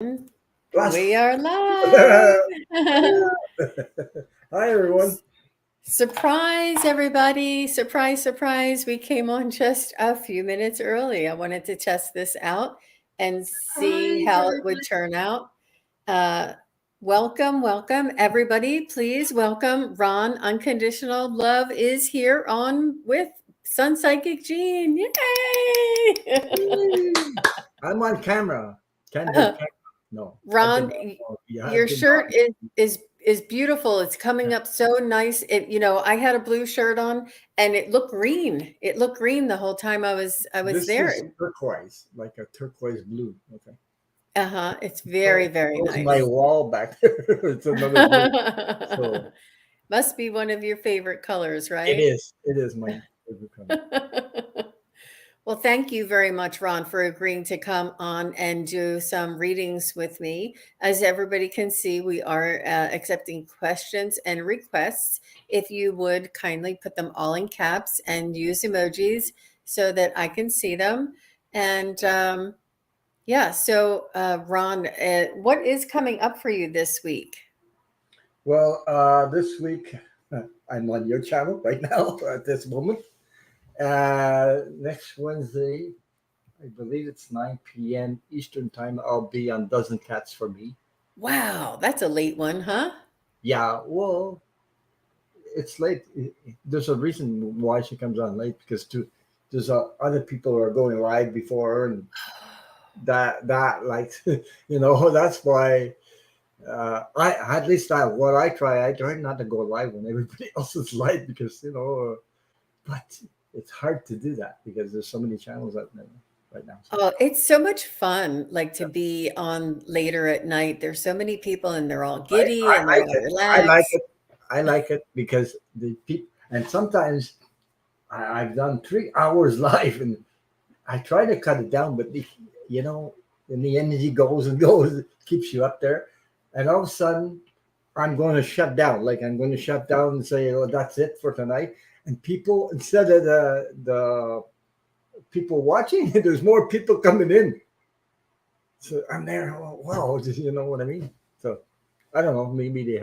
We Plus. are live. Hi, everyone. Surprise, everybody. Surprise, surprise. We came on just a few minutes early. I wanted to test this out and see Hi, how it would everyone. turn out. Uh, welcome, everybody. Please welcome Ron. Unconditional Love is here on with Sun Psychic Jean. Yay! I'm on camera. Candid camera. No, I did Ron, not know. Yeah, I your did not. shirt is beautiful. It's coming up so nice. I had a blue shirt on and it looked green. It looked green the whole time I was This is there. turquoise, like a turquoise blue. Okay. Uh-huh. It's So, very, very goes my nice. wall back there. It's another blue. So Must be one of your favorite colors, it right? is. It is my favorite color. Well, thank you very much, Ron, for agreeing to come on and do some readings with me. As everybody can see, we are accepting questions and requests. If you would kindly put them all in caps and use emojis so that I can see them. And yeah, so Ron, what is coming up for you this week? Well, this week I'm on your channel right now at this moment. Next Wednesday, I believe it's 9 p.m. Eastern time. I'll be on Dozen Cats for Me. Wow, that's a late one, huh? Yeah, well, it's late. There's a reason why she comes on late because there's other people who are going live before her, and that like that's why I at least I try not to go live when everybody else is live because but it's hard to do that because there's so many channels out there right now. So. Oh, it's so much fun, like, to be on later at night. There's so many people and they're all giddy and I they're like all it. I like relaxed. it. I like it because the people, and sometimes I've done 3 hours live, and I try to cut it down, but you know, and the energy goes and goes, it keeps you up there, and all of a sudden, I'm going to shut down. Like I'm going to shut down and say, "Oh, that's it for tonight." And people, instead of the people watching, there's more people coming in. So I'm there. Oh, wow, you know what I mean? So I don't know. Maybe they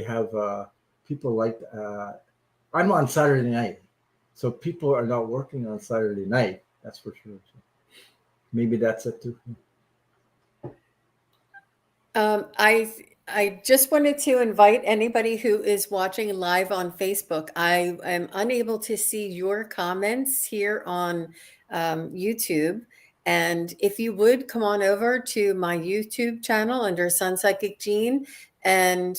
have people like I'm on Saturday night, so people are not working on Saturday night. That's for sure. So maybe that's it too. I just wanted to invite anybody who is watching live on Facebook. I am unable to see your comments here on YouTube. And if you would come on over to my YouTube channel under Sun Psychic Jean and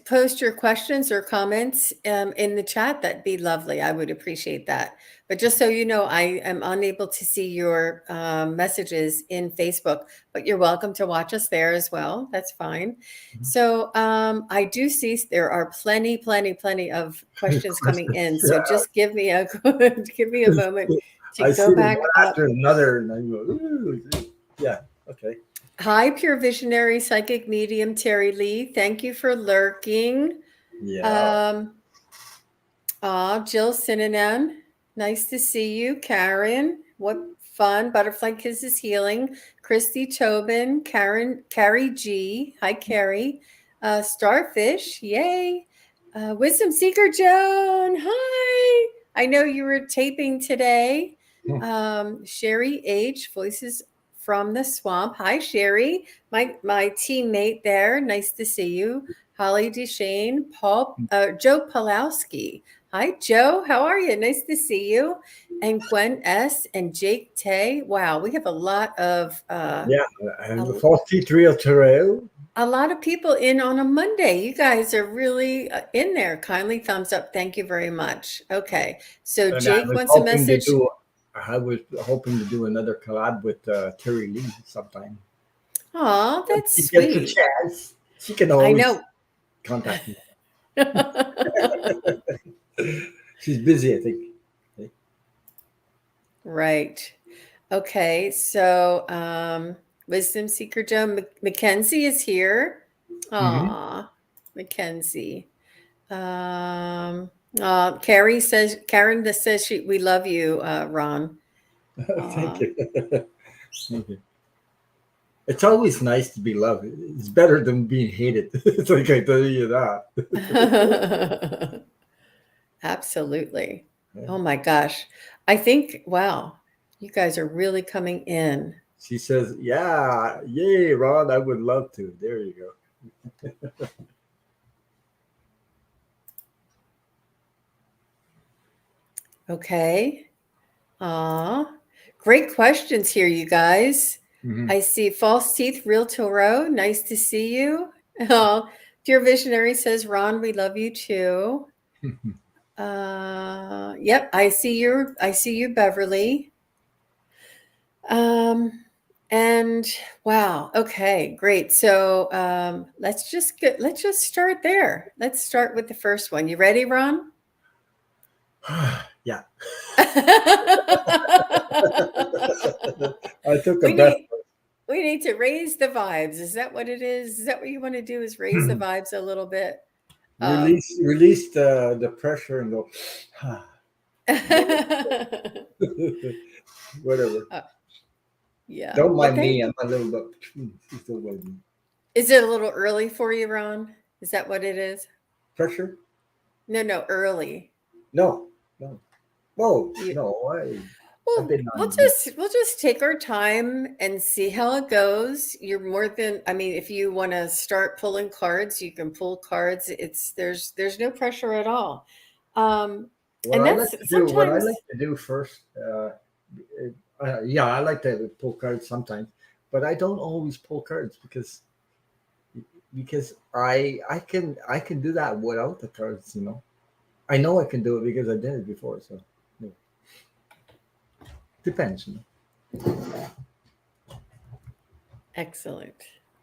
post your questions or comments in the chat. That'd be lovely. I would appreciate that. But just so you know, I am unable to see your messages in Facebook, but you're welcome to watch us there as well. That's fine. So I do see there are plenty of questions coming in. So just give me a give me a moment to I go see them back one up. after another, and I go, ooh, yeah, okay. Hi, pure visionary psychic medium Terry Lee. Thank you for lurking. Yeah. Um, Jill Synonym. Nice to see you. Karen, what fun. Butterfly Kisses Healing. Christy Tobin. Carrie G. Hi, Carrie. Starfish. Yay. Wisdom Seeker Joan. Hi. I know you were taping today. Sherry H. Voices from the Swamp. Hi, Sherry. My teammate there. Nice to see you. Holly DeShane. Joe Pulowski. Hi, Joe. How are you? Nice to see you. And Gwen S. and Jake Tay. Wow, we have Yeah, and the a, false T3 Trail. a lot of people in on a Monday. You guys are really in there. Kindly thumbs up. Thank you very much. Okay, so And I Jake was wants a hoping to message. do. I was hoping to do another collab with Terry Lee sometime. Aw, If that's she gets a sweet. chance, she can I always know. contact me. She's busy, I think. Okay. Right. Okay, so Wisdom Seeker Joe Mackenzie is here. Mhm. Aw, Mackenzie. Carrie says Karen that says we love you, Ron. Thank Aw. you. Thank you. It's always nice to be loved. It's better than being hated. It's like I tell you that. Absolutely. Yeah. Oh my gosh. I think, wow, you guys are really coming in. She says, "Yeah, yay, Ron, I would love to." There you go. Okay. Aw. Great questions here, you guys. Mhm. I see false teeth, real Toro. Nice to see you. Oh, dear visionary says, Ron, we love you too. Yep, I see you, Beverly. Um, and wow, okay, great. So let's just start there. Let's start with the first one. You ready, Ron? Yeah, I took a we breath. need we need to raise the vibes. Is that what it is? Is that what you want to do? Is raise the vibes a little bit? Um, Release the pressure and go. Whatever. uh, yeah. Don't Well, mind thank. me. I'm a little bit. She's still waiting. Is it a little early for you, Ron? Is that what it is? Pressure? No, no, early. No, no. Whoa, You, no. I've well, been on. we'll just take our time and see how it goes. You're more than, I mean, if you want to start pulling cards, you can pull cards. It's there's no pressure at all. Um, and that's What I like sometimes. to do first. Yeah, I like to pull cards sometimes, but I don't always pull cards because I can do that without the cards. I know I can do it because I did it before. So yeah, depends. Excellent.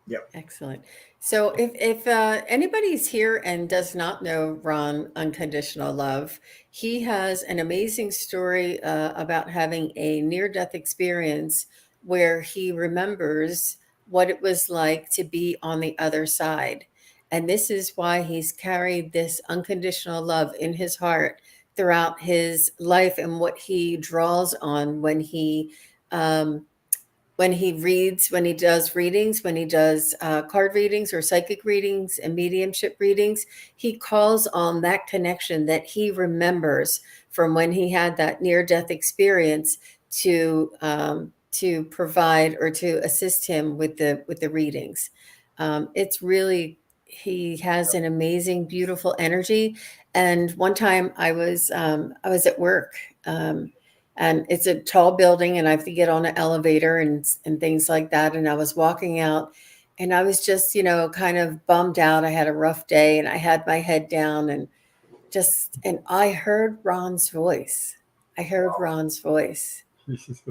Yeah. Excellent. So if anybody's here and does not know Ron Unconditional Love, he has an amazing story about having a near-death experience where he remembers what it was like to be on the other side. And this is why he's carried this unconditional love in his heart throughout his life and what he draws on um, when he reads, when he does readings, when he does card readings or psychic readings and mediumship readings, he calls on that connection that he remembers from when he had that near-death experience to provide or to assist him with the readings. It's really he has an amazing, beautiful energy. And one time I was at work. And it's a tall building and I have to get on an elevator and things like that. And I was walking out and I was just, kind of bummed out. I had a rough day and I had my head down and I heard Ron's voice. I heard Ron's voice.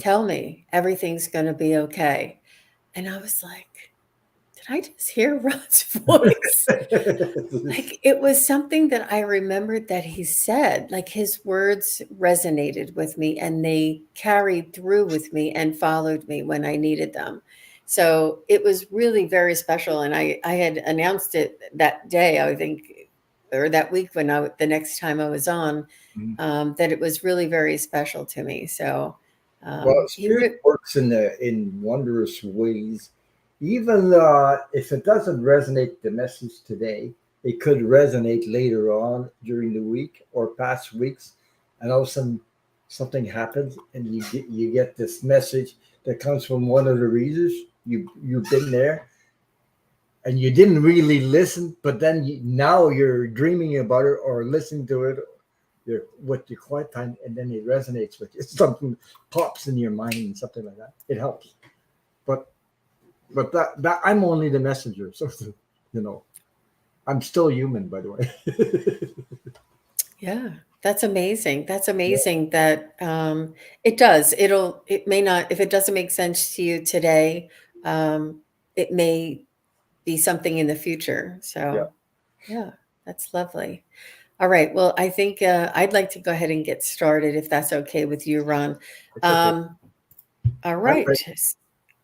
Tell me everything's going to be okay. And I was like, did I just hear Ron's voice? Like, it was something that I remembered that he said, like, his words resonated with me and they carried through with me and followed me when I needed them. So it was really very special, and I had announced it that day, I think, or that week when the next time I was on, that it was really very special to me. So, Well, he spirit would works in wondrous ways. Even if it doesn't resonate the message today, it could resonate later on during the week or past weeks, and all of a sudden something happens, and you get this message that comes from one of the readers. You've been there, and you didn't really listen, but then now you're dreaming about it or listening to it with your quiet time, and then it resonates with you. Something pops in your mind, something like that. It helps. But that I'm only the messenger, so you know I'm still human, by the way. Yeah, that's amazing. That's Yeah, amazing that it does. It may not, if it doesn't make sense to you today, um, it may be something in the future. yeah, So, yeah, that's lovely. All right. Well, I think I'd like to go ahead and get started if that's okay with you, Ron. it's okay. Um, all I'm right. ready.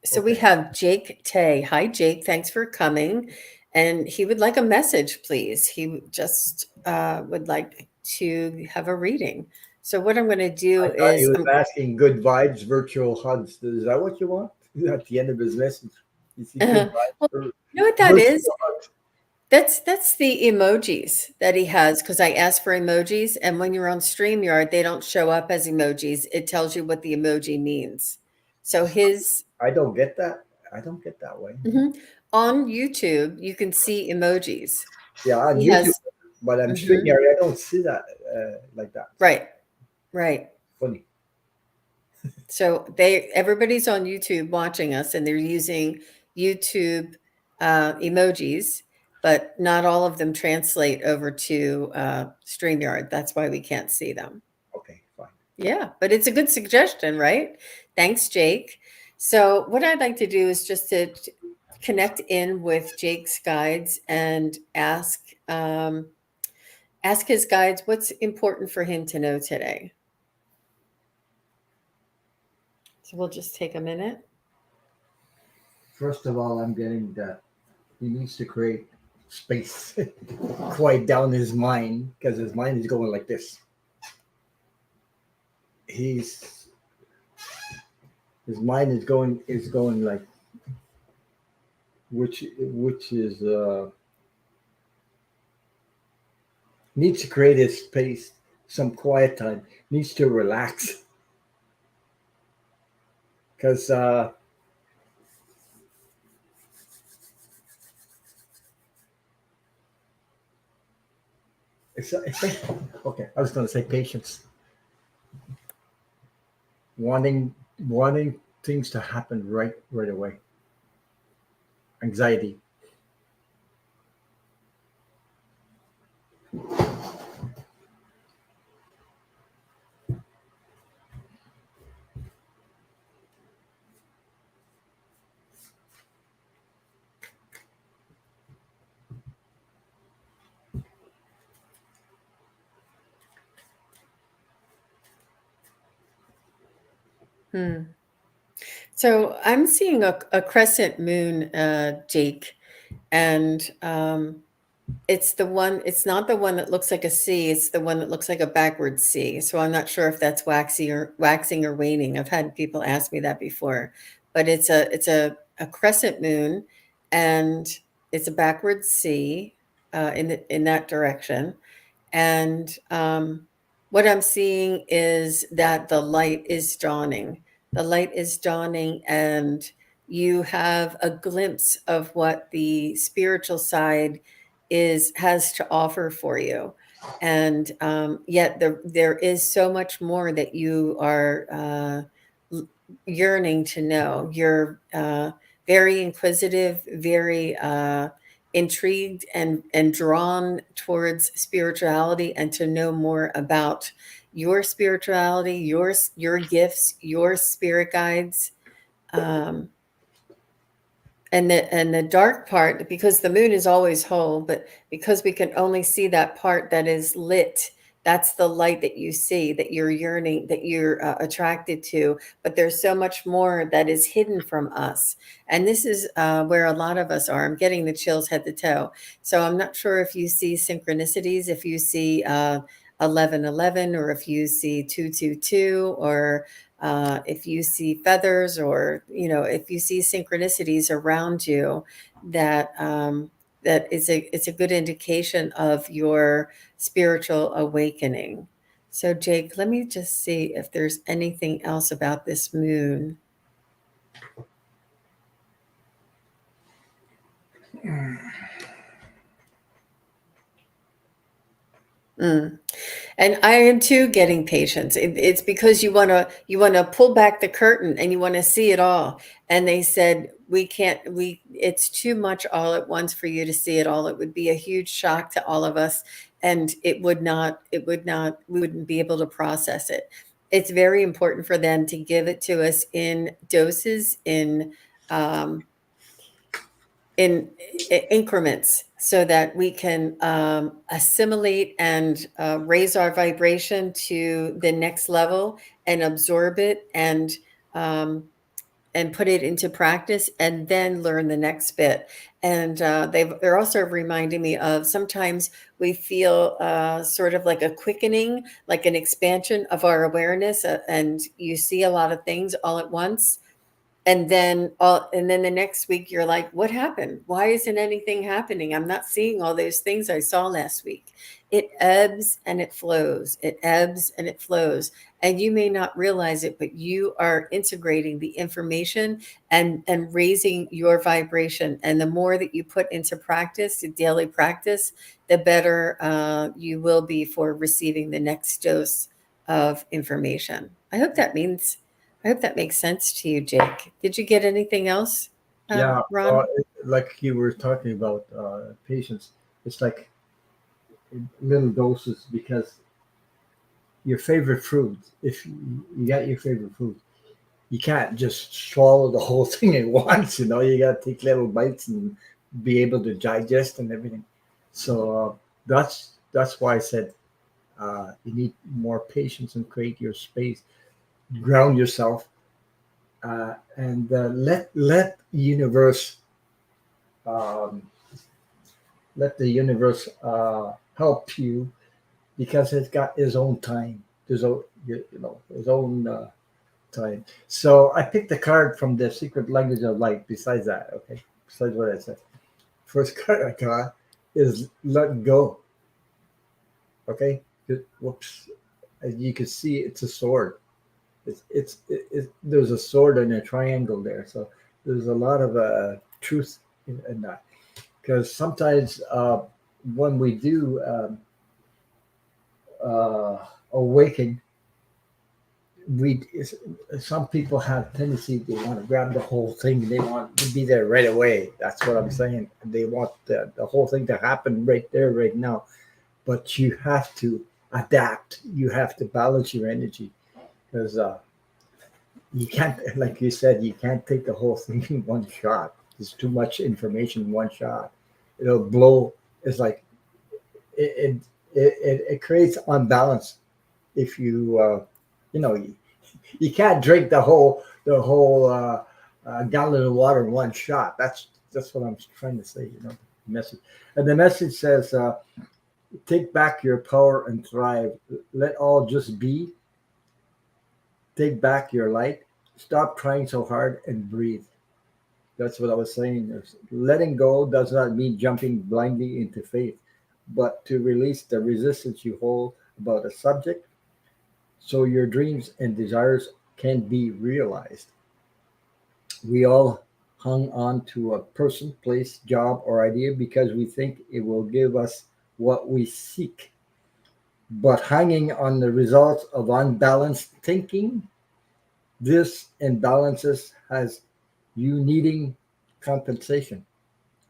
So we Okay. have Jake Tay. Hi, Jake. Thanks for coming. And he would like a message, please. He just would like to have a reading. So what I'm going to I do thought he is, was asking good vibes, virtual hugs. Is that what you want? At the end of his message, you see good vibes well, or you know what that is? virtual hugs. That's the emojis that he has, because I asked for emojis, and when you're on StreamYard, they don't show up as emojis. It tells you what the emoji means. So his I don't get that. I don't get that way. mhm. On YouTube, you can see emojis. Yeah, on He YouTube, has but I'm straight mhm. here. I don't see that like that. Right, right. Funny. So everybody's on YouTube watching us, and they're using YouTube emojis, but not all of them translate over to StreamYard. That's why we can't see them. Okay, fine. Yeah, but it's a good suggestion, right? Thanks, Jake. So what I'd like to do is just to connect in with Jake's guides and ask his guides what's important for him to know today. So we'll just take a minute. First of all, I'm getting that he needs to create space, quiet down his mind because his mind is going like this. He's his mind is going like which is needs to create his space, some quiet time, needs to relax because it's okay. I was going to say patience, wanting things to happen right away, anxiety. Hmm. So I'm seeing a crescent moon, Jake, and it's not the one that looks like a C, it's the one that looks like a backward C. So I'm not sure if that's waxing or waning. I've had people ask me that before. But it's a crescent moon, and it's a backward C in that direction. And what I'm seeing is that the light is dawning. The light is dawning, and you have a glimpse of what the spiritual side has to offer for you. And yet there is so much more that you are yearning to know. You're very inquisitive, very intrigued and drawn towards spirituality, and to know more about your spirituality, your gifts, your spirit guides. Um, and the dark part, because the moon is always whole, but because we can only see that part that is lit, that's the light that you see, that you're yearning, that you're attracted to. But there's so much more that is hidden from us, and this is where a lot of us are. I'm getting the chills head to toe. So I'm not sure if you see synchronicities, if you see 1111, or if you see 222, or if you see feathers, or if you see synchronicities around you, that it's a good indication of your spiritual awakening. So Jake, let me just see if there's anything else about this moon. Mm. And I am too getting patience. It's because you want to pull back the curtain, and you want to see it all. And they said we can't. It's too much all at once for you to see it all. It would be a huge shock to all of us, and it would not. It would not. We wouldn't be able to process it. It's very important for them to give it to us in doses, um, in increments, so that we can assimilate and raise our vibration to the next level, and absorb it, um, and put it into practice and then learn the next bit. And they're also reminding me of sometimes we feel sort of like a quickening, like an expansion of our awareness, and you see a lot of things all at once. And then the next week you're like, what happened? Why isn't anything happening? I'm not seeing all those things I saw last week. It ebbs and it flows. It ebbs and it flows. And you may not realize it, but you are integrating the information and raising your vibration. And the more that you put into practice, the daily practice, the better you will be for receiving the next dose of information. I hope that makes sense to you, Jake. Did you get anything else, Yeah, Ron? like you were talking about patience, it's like little doses because your favorite food, if you got your favorite food, you can't just swallow the whole thing at once. You got to take little bites and be able to digest and everything. So that's why I said you need more patience and create your space, ground yourself, and let universe um, let the universe help you because it's got its own time. There's his own time. So I picked a card from the Secret Language of Light. Besides that, okay. Besides what I said, first card I got is let go. Okay. Whoops. As you can see, it's a sword. There's a sword and a triangle there. So there's a lot of truth in that because sometimes when we do awaken, we some people have tendency they want to grab the whole thing. They want to be there right away. That's what I'm saying. They want the whole thing to happen right there, right now. But you have to adapt. You have to balance your energy because you can't, like you said, you can't take the whole thing in one shot. There's too much information in one shot. It'll blow. It's like it creates unbalance if you know you can't drink the whole gallon of water in one shot. That's what I'm trying to say. Message, and the message says, "Take back your power and thrive. Let all just be. Take back your light. Stop trying so hard and breathe." That's what I was saying. Letting go does not mean jumping blindly into faith, but to release the resistance you hold about a subject so your dreams and desires can be realized. We all hung on to a person, place, job, or idea because we think it will give us what we seek. But hanging on the results of unbalanced thinking, this imbalances has you needing compensation.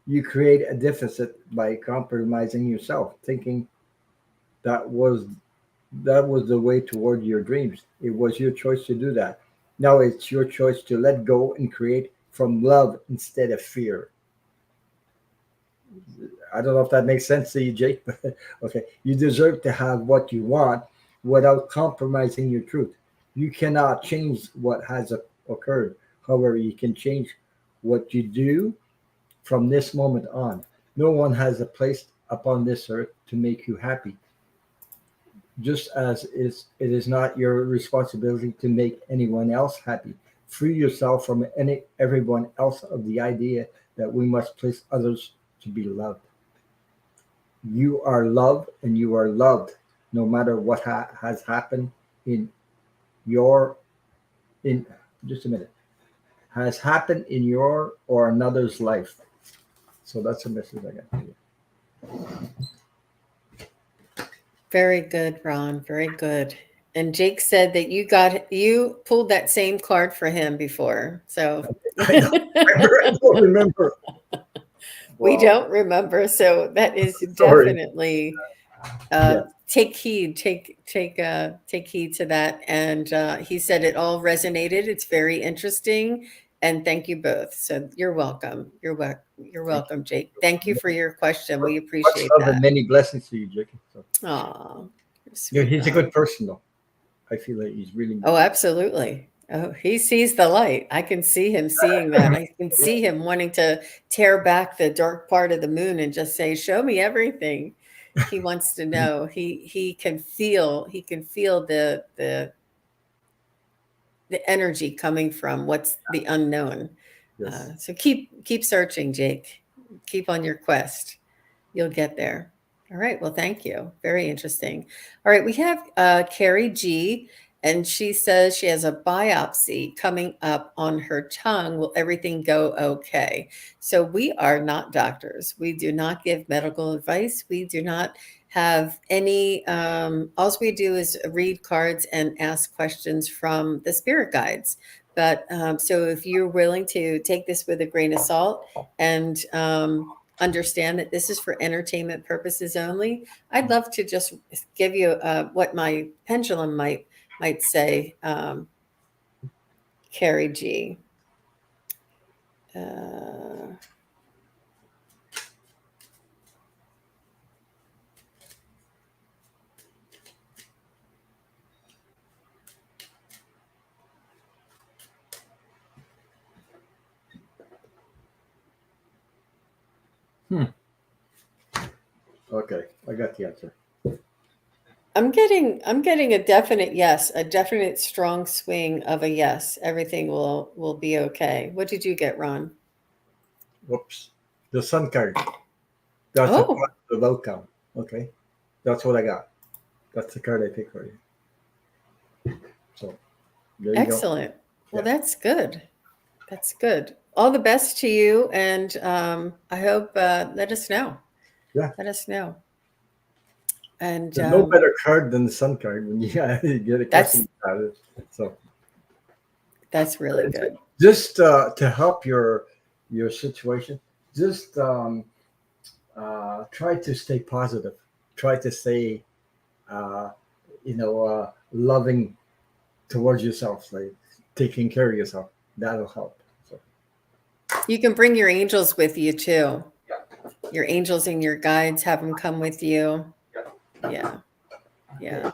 You create a deficit by compromising yourself, thinking that was that was the way toward your dreams. It was your choice to do that. Now it's your choice to let go and create from love instead of fear. I don't know if that makes sense to you, Jake, but okay. You deserve to have what you want without compromising your truth. You cannot change what has occurred. However, you can change what you do from this moment on. No one has a place upon this earth to make you happy, just as it is not your responsibility to make anyone else happy. Free yourself from everyone else of the idea that we must place others to be loved. You are loved and you are loved no matter what has happened in your in just a minute has happened in your or another's life. So that's a message I got for you. Very good, Ron. Very good. And Jake said that you pulled that same card for him before. So I don't remember. I don't remember. we Wow. don't remember. So that is Sorry. definitely Yeah. take heed, take heed to that. And he said it all resonated. It's very interesting. And thank you both. So you're welcome. You're Thank welcome, Jake. Thank you for your question. you. We Much appreciate love and that. many blessings to you, Jackie. So, Aw, yeah, he's a sweetheart. good person, though. I feel like he's really Oh, absolutely. Oh, he sees the light. I can see him seeing that. I can see him wanting to tear back the dark part of the moon and just say, "Show me everything." He wants to know. He can feel the energy coming from what's the unknown. Yes. So keep searching, Jake. Keep on your quest. You'll get there. All right. Well, thank you. Very interesting. All right. We have Carrie G, and she says she has a biopsy coming up on her tongue. Will everything go okay? So we are not doctors. We do not give medical advice. We do not have any, all we do is read cards and ask questions from the spirit guides. But so if you're willing to take this with a grain of salt and understand that this is for entertainment purposes only, I'd love to just give you what my pendulum might say, Carrie G. Uh, Hmm. Okay, I got the answer. I'm getting a definite yes, a definite strong swing of a yes. Everything will be okay. What did you get, Ron? Whoops. The sun card. That's a Oh, positive outcome. Okay. That's what I got. That's the card I picked for you. So there you go. excellent. Well, Yeah. that's good. That's good. All the best to you, and I hope let us know. Yeah. Let us know. And There's no better card than the sun card when you get a that's question about it. So that's really good. just to help your situation, just try to stay positive. Try to stay, uh, loving towards yourself, like taking care of yourself. That'll help. So You can bring your angels with you too. Your angels and your guides, have them come with you. Yeah, yeah,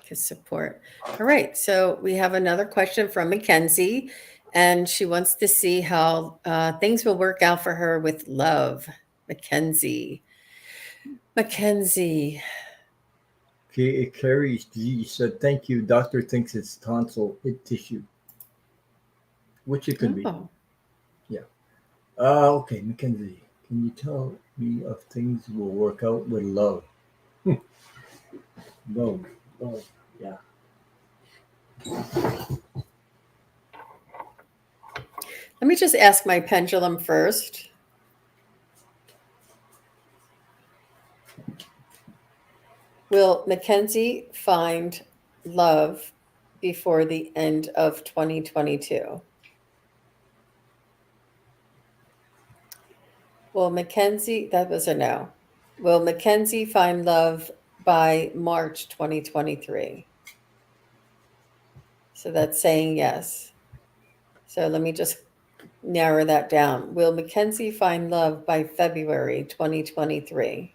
to support. All right, so we have another question from Mackenzie, and she wants to see how things will work out for her with love. Mackenzie. Mackenzie. Carrie G said, "Thank you. Doctor thinks it's tonsil hip tissue, which it could be. Oh, Yeah. Okay, Mackenzie. Can you tell me if things will work out with love? Love, love. Yeah. let me just ask my pendulum first. Will Mackenzie find love before the end of 2022? Will Mackenzie, that was a no. Will Mackenzie find love by March 2023? So that's saying yes. So let me just narrow that down. Will Mackenzie find love by February 2023?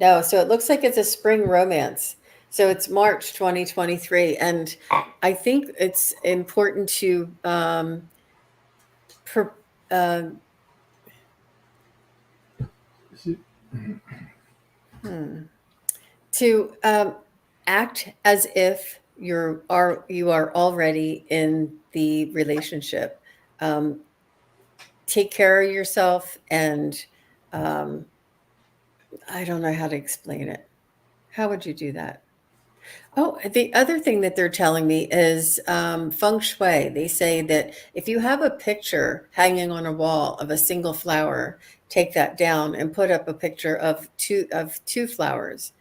No, so it looks like it's a spring romance. So it's March 2023. And I think it's important to per, uh, hmm, to act as if you are already in the relationship. Um, take care of yourself, and um, I don't know how to explain it. How would you do that? Oh, the other thing that they're telling me is feng shui. They say that if you have a picture hanging on a wall of a single flower, take that down and put up a picture of two flowers.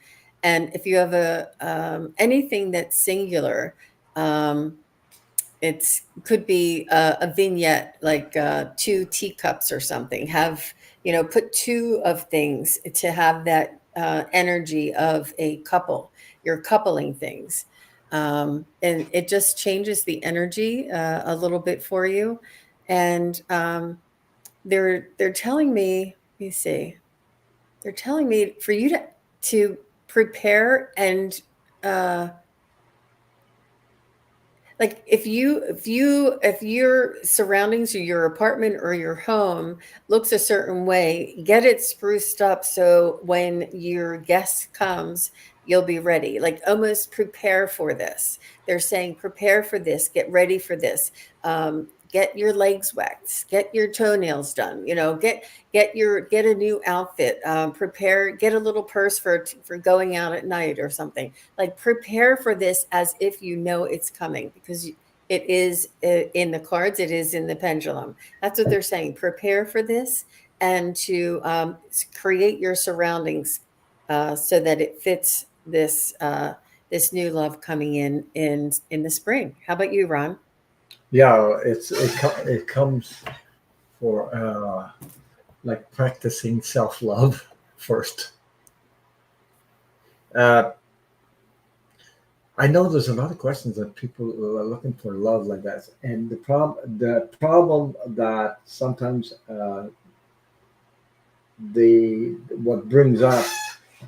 And if you have a anything that's singular, um, it's could be a vignette like two teacups or something. Have put two of things to have that energy of a couple. You're coupling things, and it just changes the energy a little bit for you. And they're telling me. Let me see. They're telling me for you to prepare and uh, like if your surroundings or your apartment or your home looks a certain way, get it spruced up so when your guest comes, you'll be ready. Like almost prepare for this. They're saying prepare for this, get ready for this. Get your legs waxed, get your toenails done, get a new outfit, prepare, get a little purse for going out at night or something. Like prepare for this as if you know it's coming, because it is in the cards, it is in the pendulum. That's what they're saying. Prepare for this, and to create your surroundings so that it fits this new love coming in the spring. How about you, Ron? Yeah, it comes for like practicing self love first. Uh, I know there's a lot of questions that people are looking for love like that, and the problem that sometimes the what brings up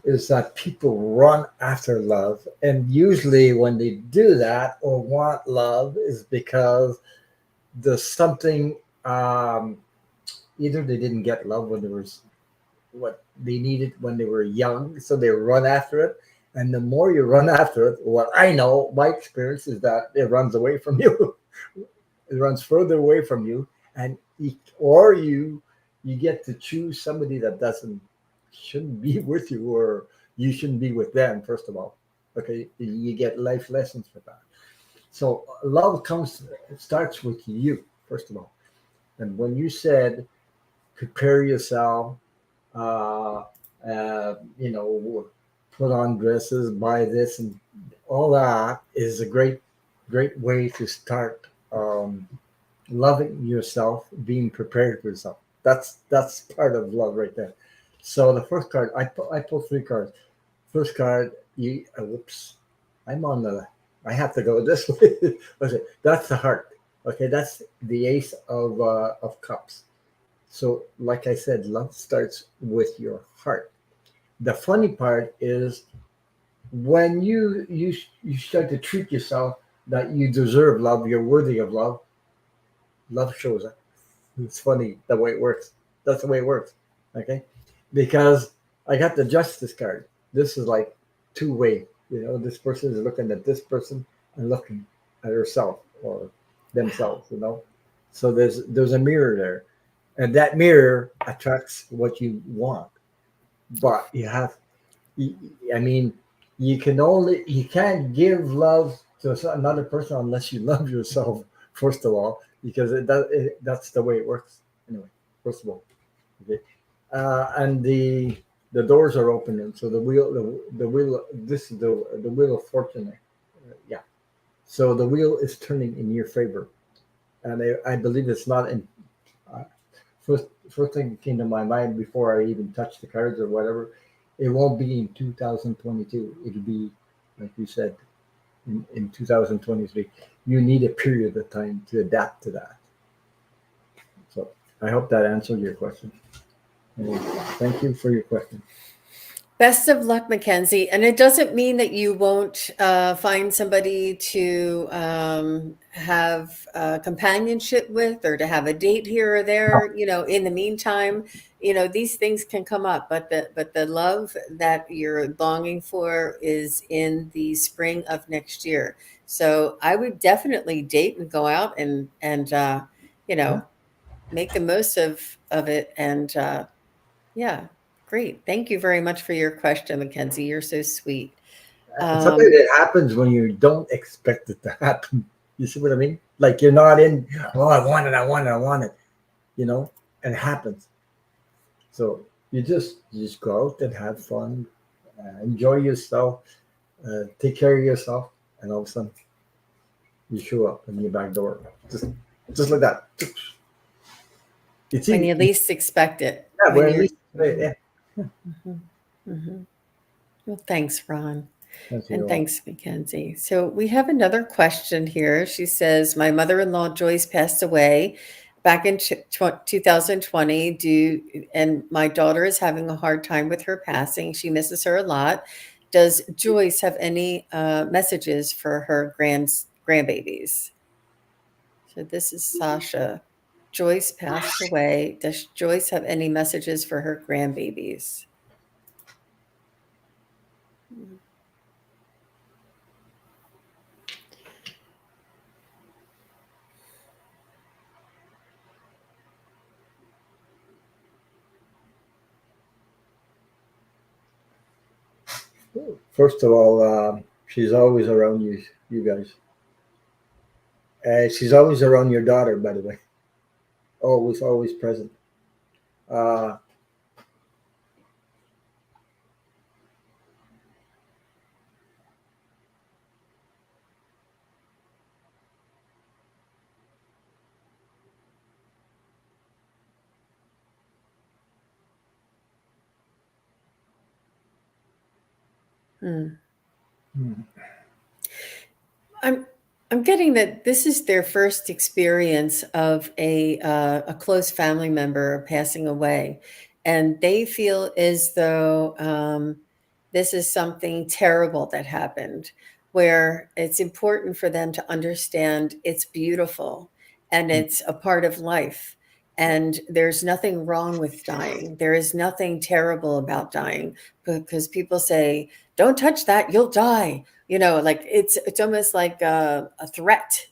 is that people run after love, and usually when they do that or want love is because there's something, either they didn't get love when they were what they needed when they were young, so they run after it. And the more you run after it, what I know, my experience is that it runs away from you. It runs further away from you, and or you get to choose somebody that doesn't shouldn't be with you, or you shouldn't be with them. First of all, okay, you get life lessons for that. So love comes starts with you first of all. And when you said prepare yourself, uh, put on dresses, buy this, and all that is a great way to start loving yourself, being prepared for yourself. That's part of love right there. So the first card, I pulled three cards. First card, whoops, I'm on the. I have to go this way. Okay, that's the heart. Okay, that's the ace of cups. So, like I said, love starts with your heart. The funny part is when you start to treat yourself that you deserve love, you're worthy of love. Love shows up. It's funny the way it works. That's the way it works. Okay, because I got the justice card. This is like two-way. This person is looking at this person and looking at herself or Wow. themselves. So there's a mirror there, and that mirror attracts what you want. But I mean, you can't give love to another person unless you love yourself first of all, because that's the way it works. Anyway, first of all, okay, and the doors are opening, so the wheel, this is the wheel of fortune. Yeah, so the wheel is turning in your favor, and I believe it's not in. Uh, first thing that came to my mind before I even touched the cards or whatever, it won't be in 2022. It'll be, like you said, in 2023. You need a period of time to adapt to that. So I hope that answered your question. And thank you for your question. Best of luck, Mackenzie. And it doesn't mean that you won't find somebody to have companionship with, or to have a date here or there. In the meantime, these things can come up, but the love that you're longing for is in the spring of next year. So I would definitely date and go out and you Yeah. know make the most of it. And yeah, great. Thank you very much for your question, Mackenzie. You're so sweet. Something Um, that happens when you don't expect it to happen. You see what I mean? Like you're not in, oh, I want it, I want it, I want it, and it happens. So you just go out and have fun, enjoy yourself, take care of yourself, and all of a sudden you show up in your back door, just like that. It's when you easy. least expect it, Yeah, when well, at you're. least Mhm, yeah. mhm, mhm. Well, thanks, Ron. Thank And you. thanks, Mackenzie. So we have another question here. She says, my mother-in-law Joyce passed away back in 2020 and my daughter is having a hard time with her passing. She misses her a lot. Does Joyce have any messages for her grandbabies. So this is Sasha. Joyce passed away. Does Joyce have any messages for her grandbabies? First of all, she's always around you guys. She's always around your daughter, by the way. Always, always present. Uh, Hmm. hmm, I'm I'm getting that this is their first experience of a close family member passing away, and they feel as though this is something terrible that happened. Where it's important for them to understand it's beautiful and it's a part of life, and there's nothing wrong with dying. There is nothing terrible about dying because people say, "Don't touch that, you'll die." Like it's almost like a threat,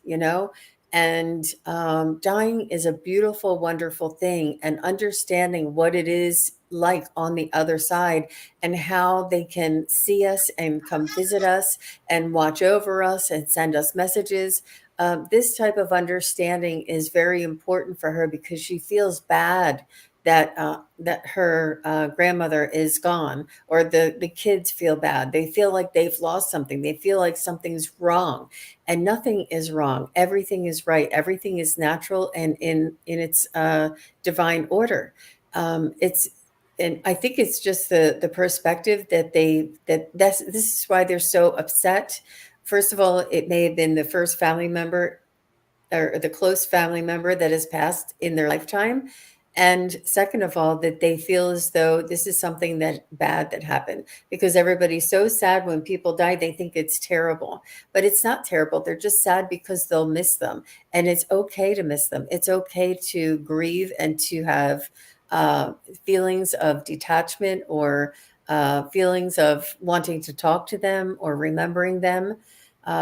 and dying is a beautiful, wonderful thing, and understanding what it is like on the other side and how they can see us and come visit us and watch over us and send us messages. This type of understanding is very important for her because she feels bad that her grandmother is gone, or the kids feel bad. They feel like they've lost something. They feel like something's wrong, and nothing is wrong. Everything is right. Everything is natural and in its divine order. It's and I think it's just the perspective this is why they're so upset. First of all, it may have been the first family member or the close family member that has passed in their lifetime. And second of all, that they feel as though this is something that bad that happened, because everybody's so sad when people die, they think it's terrible. But it's not terrible. They're just sad because they'll miss them. And it's okay to miss them. It's okay to grieve and to have uh, feelings of detachment, or feelings of wanting to talk to them or remembering them.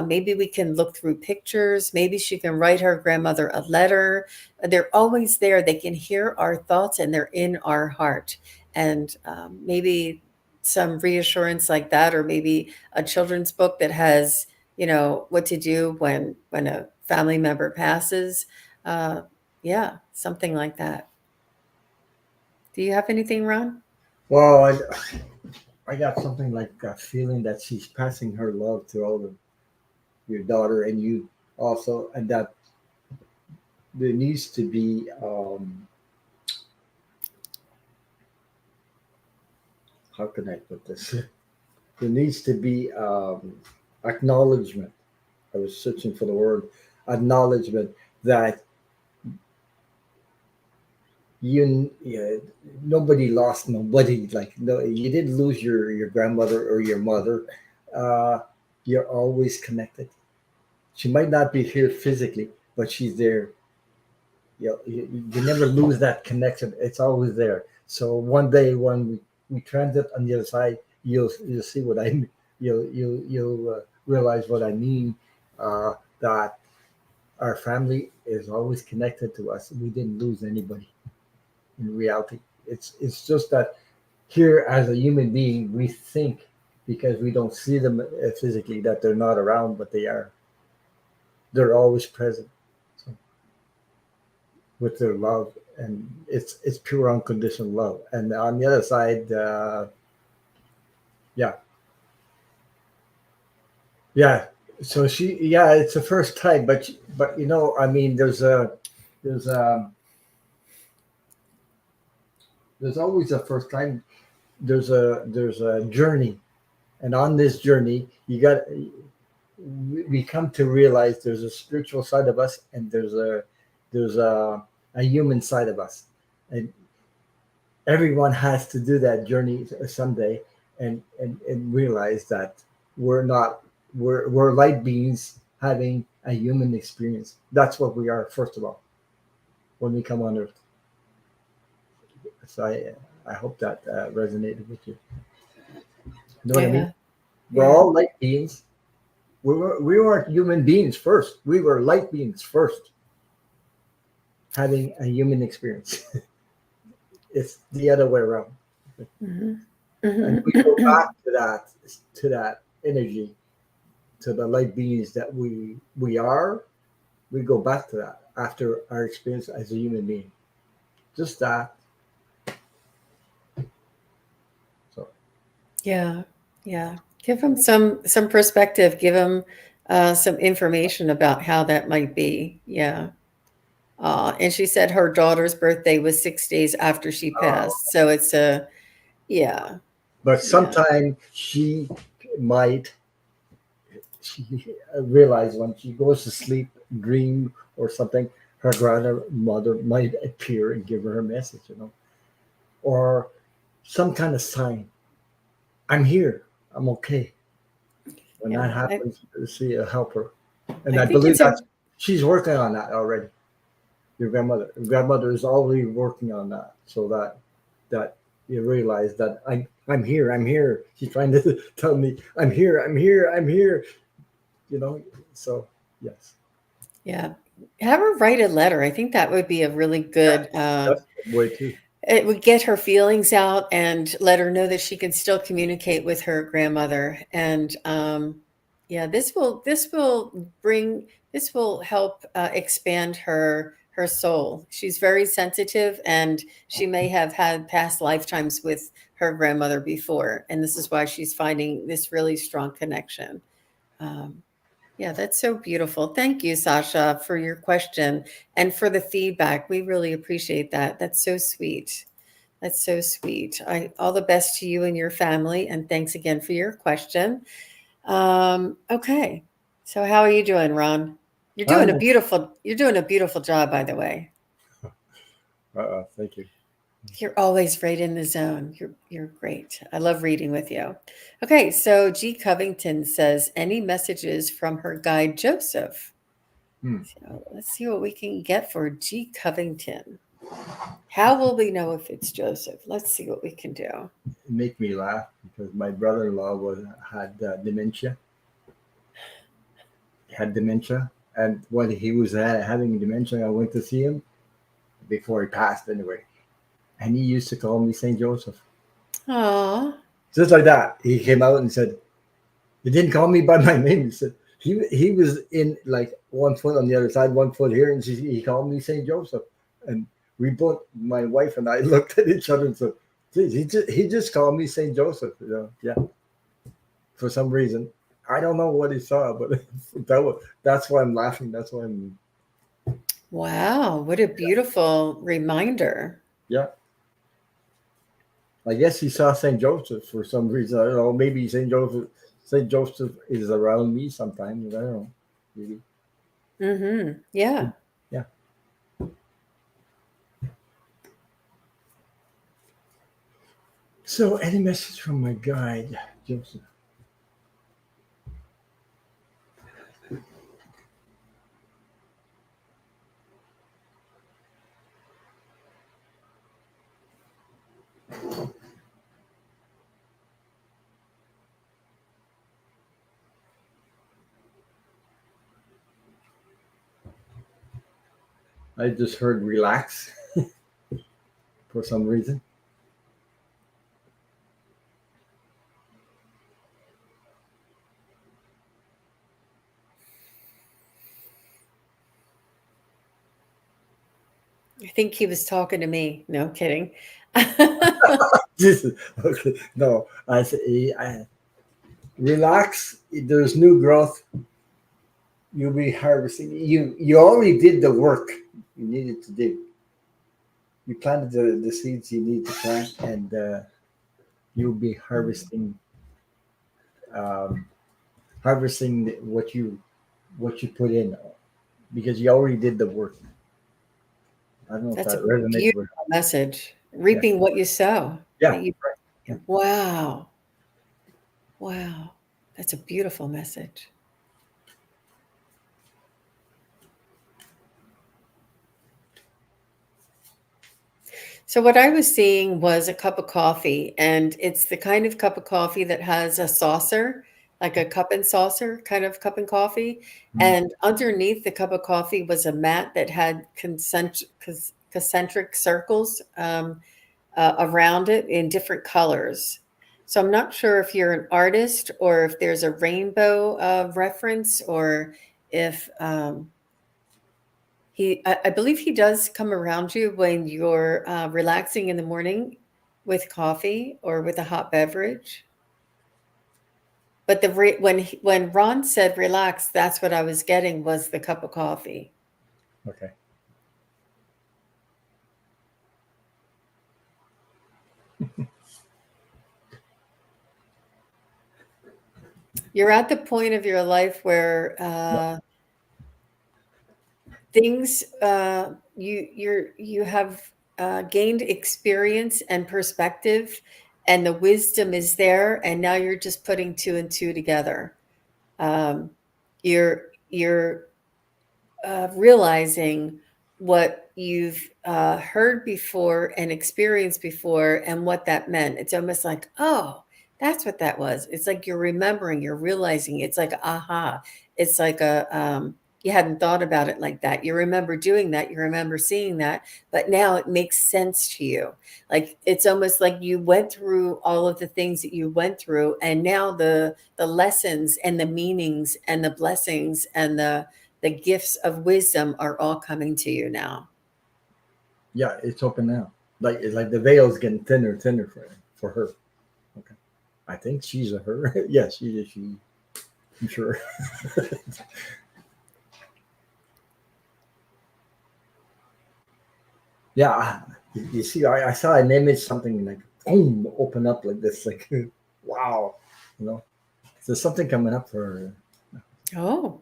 Maybe we can look through pictures. Maybe she can write her grandmother a letter. They're always there. They can hear our thoughts and they're in our heart. And maybe some reassurance like that, or maybe a children's book that has, what to do when a family member passes. Uh, yeah, something like that. Do you have anything, Ron? well, I got something like a feeling that she's passing her love to all of your daughter and you also, and that there needs to be how can I put this? There needs to be acknowledgement. I was searching for the word acknowledgement that yeah, nobody lost nobody. Like no, you didn't lose your grandmother or your mother. Uh, you're always connected. She might not be here physically, but she's there. You never lose that connection. It's always there. So one day when we transit on the other side, you'll see what I you'll realize what I mean. That our family is always connected to us. We didn't lose anybody in reality. It's just that here as a human being, we think because we don't see them physically that they're not around, but they are. They're always present. So with their love, and it's pure unconditional love. And on the other side, yeah, yeah. So yeah, it's the first time, but I mean, there's a there's always a first time. There's a journey, and on this journey, we come to realize there's a spiritual side of us, and there's a human side of us, and everyone has to do that journey someday, and realize that we're not we're light beings having a human experience. That's what we are, first of all, when we come on Earth. So I hope that resonated with you. You know what I mean? Yeah. We're Yeah. all light beings. We weren't human beings first. We were light beings first, having a human experience. It's the other way around. Mhm. And we go Mhm. back to that energy, to the light beings that we are. We go back to that after our experience as a human being. Just that. So Yeah. Yeah. Give him some perspective. Give him some information about how that might be. Yeah. And she said her daughter's birthday was 6 days after she passed. So it's a, yeah, but yeah, sometimes might she realize when she goes to sleep, dream or something, her grandmother might appear and give her a message, or some kind of sign. I'm here. I'm okay. When that yeah. happens, see a helper, and I I think believe it's a, that she's working on that already. Your grandmother is already working on that, so that you realize that I'm here. I'm here. She's trying to tell me I'm here. I'm here. I'm here. You know. So yes. yeah. Have her write a letter. I think that would be a really good, That's the way too. it would get her feelings out and let her know that she can still communicate with her grandmother. And yeah, this will help expand her soul. She's very sensitive, and she may have had past lifetimes with her grandmother before, and this is why she's finding this really strong connection. Um, yeah, that's so beautiful. Thank you, Sasha, for your question and for the feedback. We really appreciate that. That's so sweet. That's so sweet. All the best to you and your family, and thanks again for your question. Okay. So how are you doing, Ron? I'm You're doing a beautiful job, by the way. thank you. You're always right in the zone. You're great. I love reading with you. Okay, so G. Covington says, any messages from her guide Joseph? Hmm. So let's see what we can get for G. Covington. How will we know if it's Joseph? Let's see what we can do. It make me laugh because my brother-in-law was had dementia. Had dementia, and when he was having dementia, I went to see him before he passed anyway, and he used to call me Saint Joseph, Aw. just like that. He came out and said he didn't call me by my name. He said he was in like one foot on the other side, one foot here, and he called me Saint Joseph, and we both, my wife and I, looked at each other and said, "Geez, he just called me Saint Joseph." Yeah, for some reason. I don't know what he saw, but that's why I'm laughing. That's why I'm, Wow, what a beautiful reminder. yeah. I guess he saw Saint Joseph for some reason. I don't know. Maybe Saint Joseph is around me sometimes. I don't know. Maybe. Mm-hmm. Yeah. Yeah. So, any message from my guide, Joseph? I just heard relax for some reason. I think he was talking to me. No kidding. Okay. No, relax. There's new growth. You'll be harvesting. You already did the work you needed to do. You planted the seeds you need to plant, and you'll be um, harvesting what you put in because you already did the work. I don't know if That's a that resonates with. beautiful message. Yeah, Reaping what you sow. yeah, That you, right. Yeah. wow. Wow. That's a beautiful message. So what I was seeing was a cup of coffee, and it's the kind of cup of coffee that has a saucer, like a cup and saucer kind of cup and coffee. Mm. And underneath the cup of coffee was a mat that had concentric circles around it in different colors. So I'm not sure if you're an artist or if there's a rainbow reference or if I believe he does come around you when you're relaxing in the morning with coffee or with a hot beverage. But when Ron said relax, that's what I was getting was the cup of coffee. Okay. You're at the point of your life where things you have gained experience and perspective, and the wisdom is there, and now you're just putting two and two together. Um, you're realizing what you've heard before and experienced before and what that meant. It's almost like, oh, that's what that was. It's like you're remembering, you're realizing. It's like aha. It's like you hadn't thought about it like that. You remember doing that, you remember seeing that, but now it makes sense to you. Like it's almost like you went through all of the things that you went through, and now the lessons and the meanings and the blessings and the gifts of wisdom are all coming to you now. Yeah, it's open now. Like it's like the veil's getting thinner, and thinner for her. Okay. I think she's a her. Yes, she is. She. I'm sure. Yeah. You see, I saw an image, something like boom, open up like this, like wow, you know. There's something coming up for her. Oh,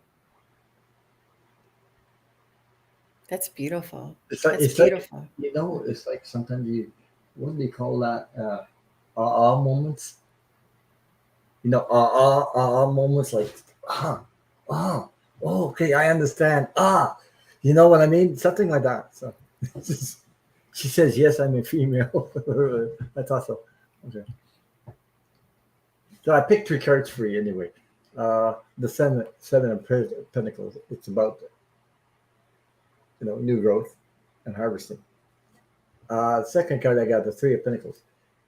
that's beautiful. That's It's like beautiful. it's like sometimes you what do you call that? Ah moments. Moments like ah ah oh okay, I understand. You know what I mean? Something like that. So she says yes, I'm a female. I thought so. Okay. So I picked three cards for you anyway. The seven of pentacles. It's about new growth and harvesting. Second card I got the three of pentacles.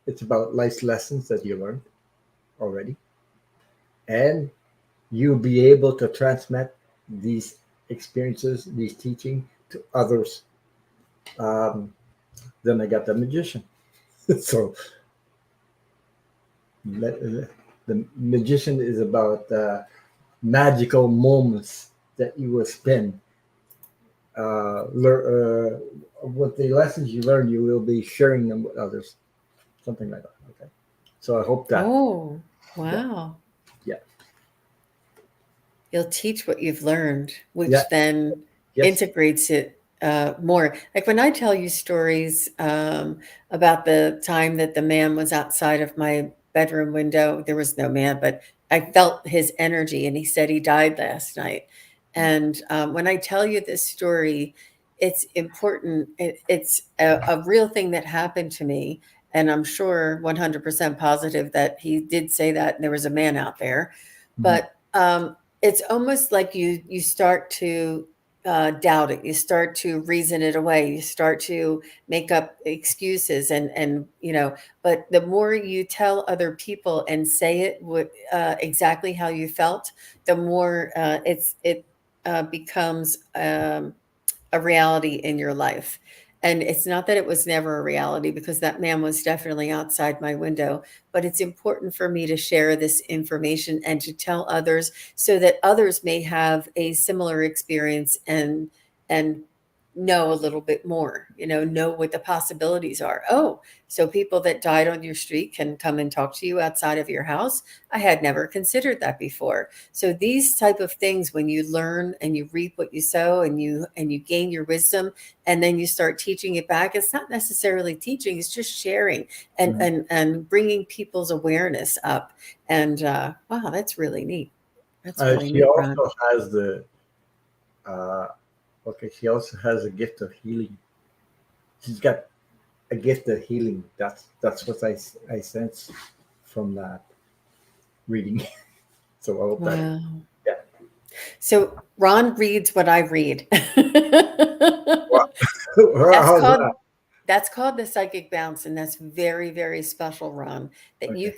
It's about life's lessons that you learned already, and you'll be able to transmit these experiences, these teaching to others. Um, then I got the magician. So the magician is about magical moments that you will spend. With the lessons you learn, you will be sharing them with others. Something like that. Okay. So I hope that. Oh, Yeah. wow. Yeah. You'll teach what you've learned, Yeah. which then Yes. integrates it more. Like when I tell you stories about the time that the man was outside of my bedroom window, there was no man, but I felt his energy, and he said he died last night. And when I tell you this story, it's important. It's a real thing that happened to me. And I'm sure 100% positive that he did say that and there was a man out there. Mhm. But it's almost like you start to doubt it. You start to reason it away. You start to make up excuses, and But the more you tell other people and say it exactly how you felt, the more it becomes a reality in your life. And it's not that it was never a reality, because that man was definitely outside my window, but it's important for me to share this information and to tell others so that others may have a similar experience and know a little bit more, know what the possibilities are. Oh, so people that died on your street can come and talk to you outside of your house. I had never considered that before. So these type of things, when you learn and you reap what you sow, and you gain your wisdom, and then you start teaching it back, it's not necessarily teaching, it's just sharing and Mhm. and bringing people's awareness up. And wow, that's really neat. That's really She neat, Ron. also has the uh, okay. She also has a gift of healing. She's got I get the healing. That's what I sense from that reading. So I hope that, Wow. yeah. So Ron reads what I read. Wow. That's How's called that? that's called the psychic bounce, and that's very, very special, Ron. That Okay. you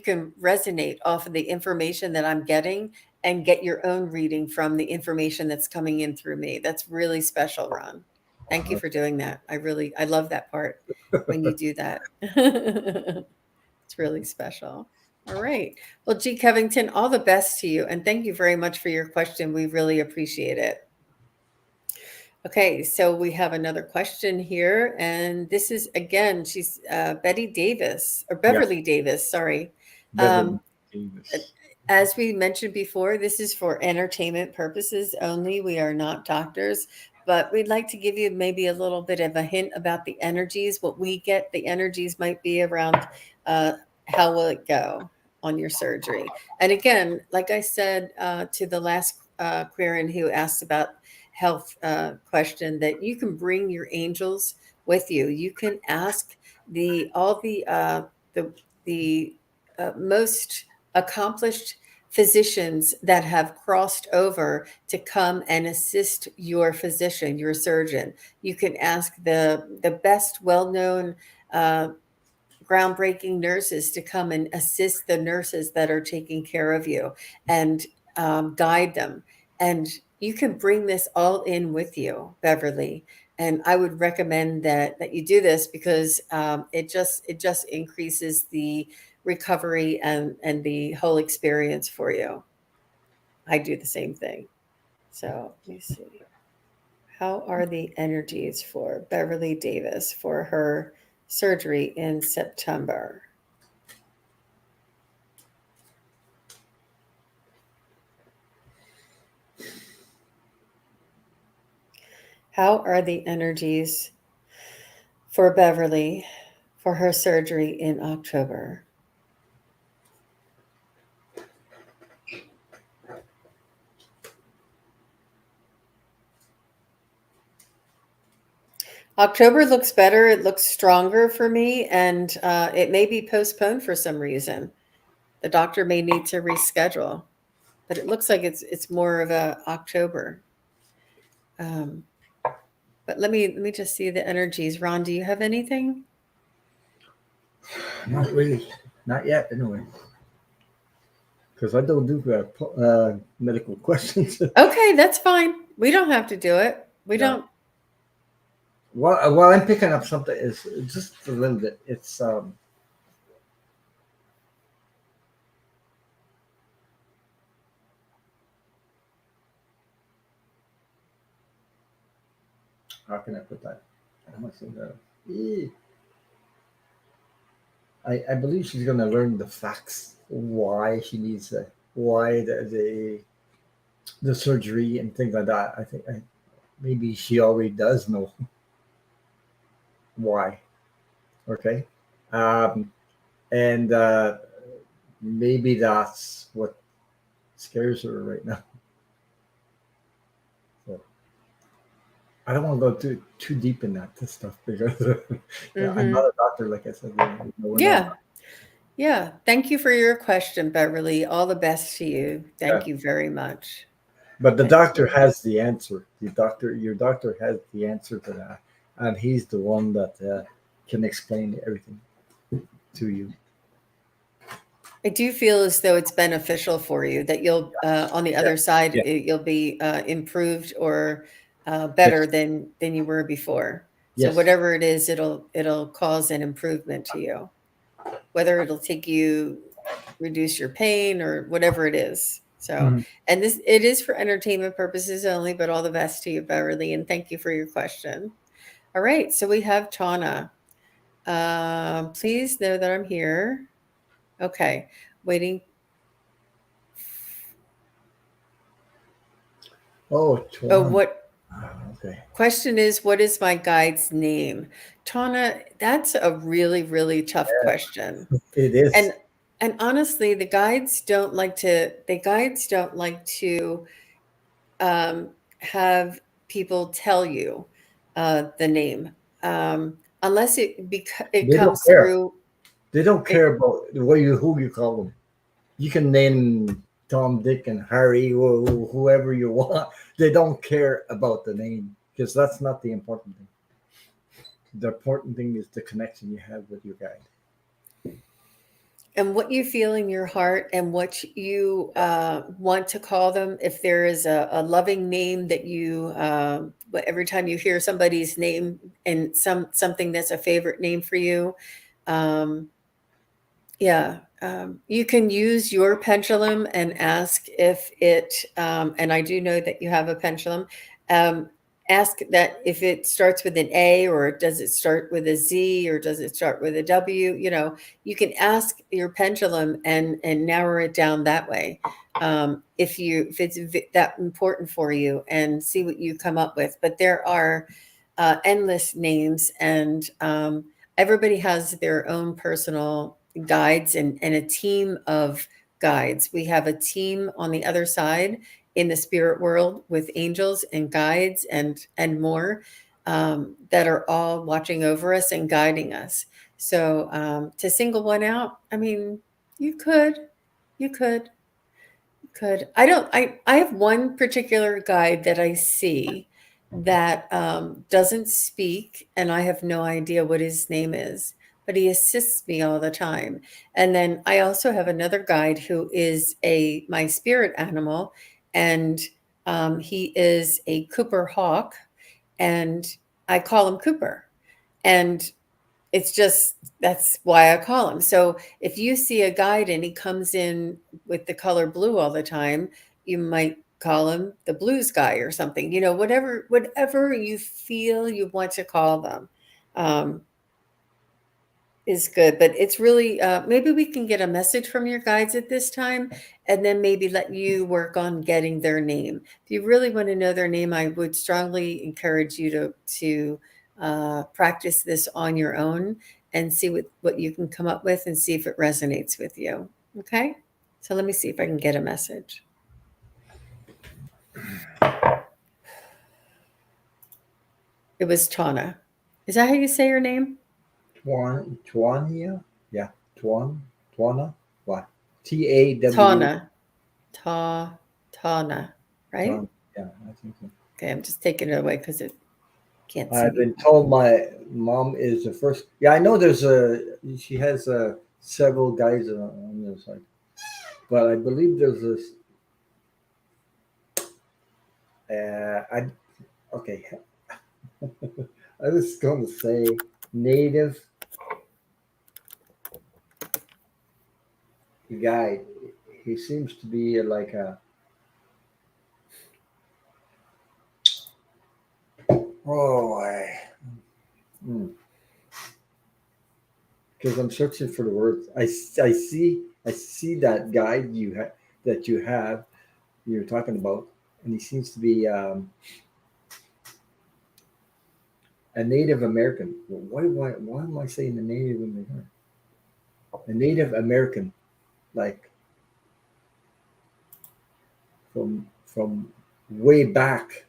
can resonate off of the information that I'm getting and get your own reading from the information that's coming in through me. That's really special, Ron. Thank you for doing that. I love that part when you do that. It's really special. All right. Well, G. Covington, all the best to you. And thank you very much for your question. We really appreciate it. Okay, so we have another question here. And this is, again, she's Betty Davis, or Yeah. Beverly Davis, sorry. Beverly Um, Davis. as we mentioned before, this is for entertainment purposes only. We are not doctors, but we'd like to give you maybe a little bit of a hint about the energies. What we get, the energies might be around uh, how will it go on your surgery. And again, like I said to the last querent who asked about health question, that you can bring your angels with you. You can ask the all the the most accomplished physicians that have crossed over to come and assist your physician, your surgeon. You can ask the best, well-known, uh, groundbreaking nurses to come and assist the nurses that are taking care of you and guide them. And you can bring this all in with you, Beverly. And I would recommend that you do this because it just increases the recovery and the whole experience for you. I do the same thing. So let me see. How are the energies for Beverly Davis for her surgery in September? How are the energies for Beverly for her surgery in October? October looks better. It looks stronger for me, and it may be postponed for some reason. The doctor may need to reschedule, but it looks like it's more of a October. Um, but let me just see the energies. Ron, do you have anything? Not really. Not yet, anyway. Because I don't do medical questions. Okay, that's fine. We don't have to do it. We Yeah. don't. While I'm picking up something, is just a little bit. It's how can I put that? How much of that? I believe she's gonna learn the facts why she needs why the surgery and things like that. I think maybe she already does know why. Okay, um, and maybe that's what scares her right now. So I don't want to go too deep in that stuff because yeah, I'm not Mm-hmm. a doctor, like I said. We're not. Yeah. Yeah. Thank you for your question, Beverly. All the best to you. Yeah. Thank you very much. But the Thank doctor you. has the answer. Your doctor has the answer to that, and he's the one that can explain everything to you. I do feel as though it's beneficial for you that you'll, on the Yeah, other side, yeah, you'll be improved or yes, better than you were before. So yes. whatever it is, it'll cause an improvement to you. Whether it'll take you reduce your pain or whatever it is. So, Mhm. and this it is for entertainment purposes only, but all the best to you, Beverly, and thank you for your question. All right, so we have Tawna. Please know that I'm here. Okay, waiting. Oh, Oh, Tuan. what Okay. question is what is my guide's name? Tawna, that's a really, really tough question. It is. And and honestly, the guides don't like to have people tell you the name. unless it They don't comes care. through They don't it. care about who you call them. You can name Tom, Dick, and Harry, or whoever you want. They don't care about the name because that's not the important thing. The important thing is the connection you have with your guide. And what you feel in your heart and what you want to call them. If there is a loving name that you, every time you hear somebody's name and something that's a favorite name for you, um, yeah, you can use your pendulum and ask if it, and I do know that you have a pendulum. Um, Ask that if it starts with an A, or does it start with a Z, or does it start with a W? You know, you can ask your pendulum and narrow it down that way. If it's that important for you, and see what you come up with. But there are endless names, and everybody has their own personal guides, and a team of guides. We have a team on the other side in the spirit world with angels and guides and more, that are all watching over us and guiding us. So to single one out, I mean, you could, you could. Could. I don't I have one particular guide that I see that doesn't speak, and I have no idea what his name is, but he assists me all the time. And then I also have another guide who is a my spirit animal, and he is a Cooper hawk, and I call him Cooper. And it's just that's why I call him. So if you see a guide and he comes in with the color blue all the time, you might call him the blues guy or something. You know, whatever you feel you want to call them, um, is good. But it's really maybe we can get a message from your guides at this time, and then maybe let you work on getting their name. If you really want to know their name, I would strongly encourage you to practice this on your own and see what you can come up with, and see if it resonates with you. Okay, so let me see if I can get a message. It was Tana. Is that how you say your name? Twania, yeah, Twana, what? TAWA. Tana. Tana, right? Twan, yeah, I think so. Okay, I'm just taking it away because it can't see I've me. been told my mom is the first. Yeah, I know there's a. She has several guys on the side, but I believe there's this. I okay. I was going to say native guy. He seems to be like a. Oh, because I'm searching for the words. I see that guy that you have you're talking about, and he seems to be a Native American. Why am I saying a Native American? A Native American, like from way back.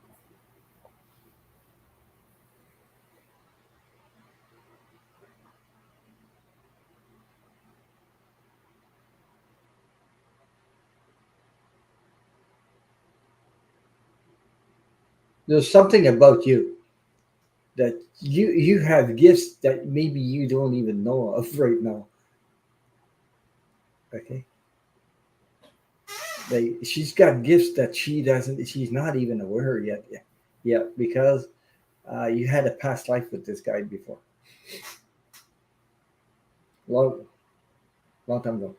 There's something about you that you have gifts that maybe you don't even know of right now. Okay, she's got gifts that she doesn't. She's not even aware yet. Yeah, because you had a past life with this guy before, long long time ago.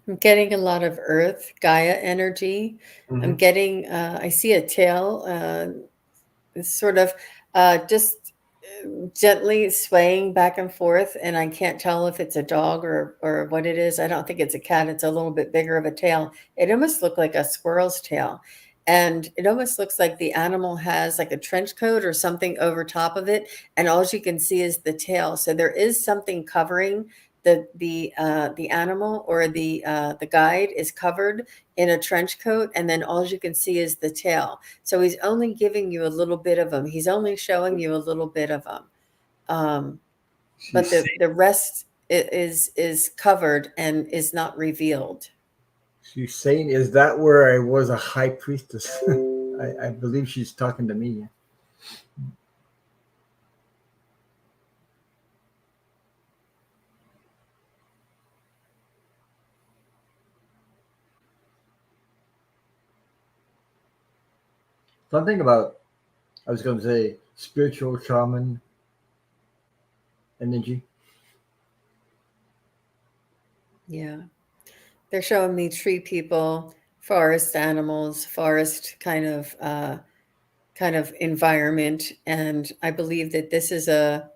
I'm getting a lot of earth, Gaia energy. Hmm. I'm getting, I see a tail, it's sort of just. gently swaying back and forth, and I can't tell if it's a dog or what it is. I don't think it's a cat. It's a little bit bigger of a tail. It almost looked like a squirrel's tail. And it almost looks like the animal has like a trench coat or something over top of it, and all you can see is the tail. So there is something covering the animal, or the guide is covered in a trench coat, and then all you can see is the tail. So he's only giving you a little bit of them. He's only showing you a little bit of them. But She's the rest is covered and is not revealed. she's saying, "Is that where I was a high priestess?" I believe she's talking to me. Something about, I was going to say, spiritual shaman energy. Yeah. They're showing me tree people, forest animals, forest kind of environment. And I believe that this is a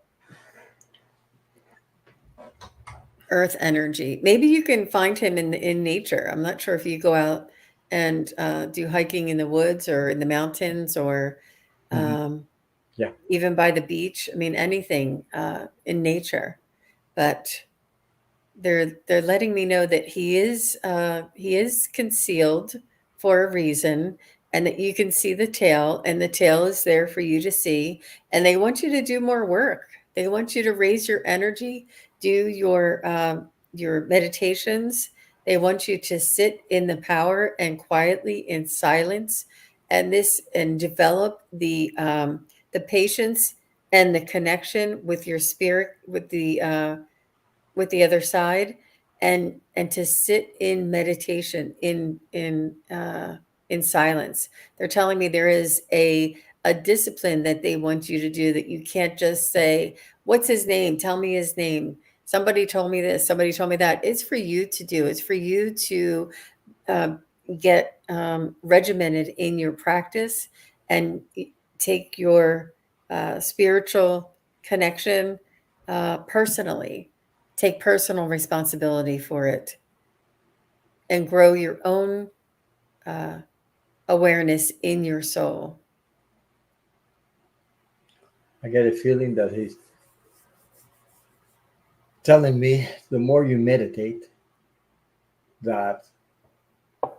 earth energy. Maybe you can find him in nature. I'm not sure if you go out and do hiking in the woods or in the mountains, or Mhm. um, Yeah, even by the beach. I mean, anything in nature. But they're letting me know that he is concealed for a reason, and that you can see the tail, and the tail is there for you to see. And they want you to do more work. They want you to raise your energy, do your meditations. They want you to sit in the power and quietly in silence, and develop the patience and the connection with your spirit, with the other side, and to sit in meditation, in silence. They're telling me there is a discipline that they want you to do, that you can't just say, what's his name, tell me his name, somebody told me this, somebody told me that. It's for you to do. It's for you to um, get regimented in your practice, and take your spiritual connection personally. Take personal responsibility for it, and grow your own uh, awareness in your soul. I get a feeling that he's telling me the more you meditate, that, how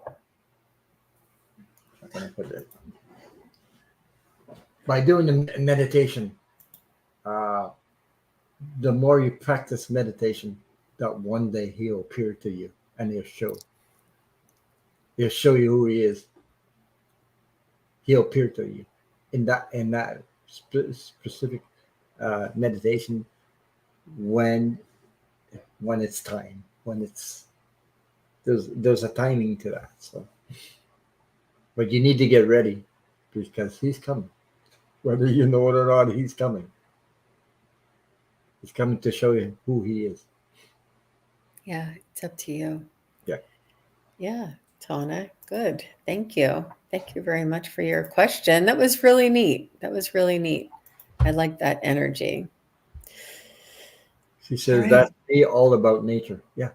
can I put it? By doing the meditation, uh, the more you practice meditation, that one day he'll appear to you and he'll show you who he is. He'll appear to you in that specific meditation, when it's time, when it's there's a timing to that. So, but you need to get ready, because he's coming. Whether you know it or not, he's coming. He's coming to show you who he is. Yeah, it's up to you. Yeah. Yeah, Tana, good. Thank you. Thank you very much for your question. That was really neat. That was really neat. I like that energy. She All says right. that's me, all about nature. Yeah.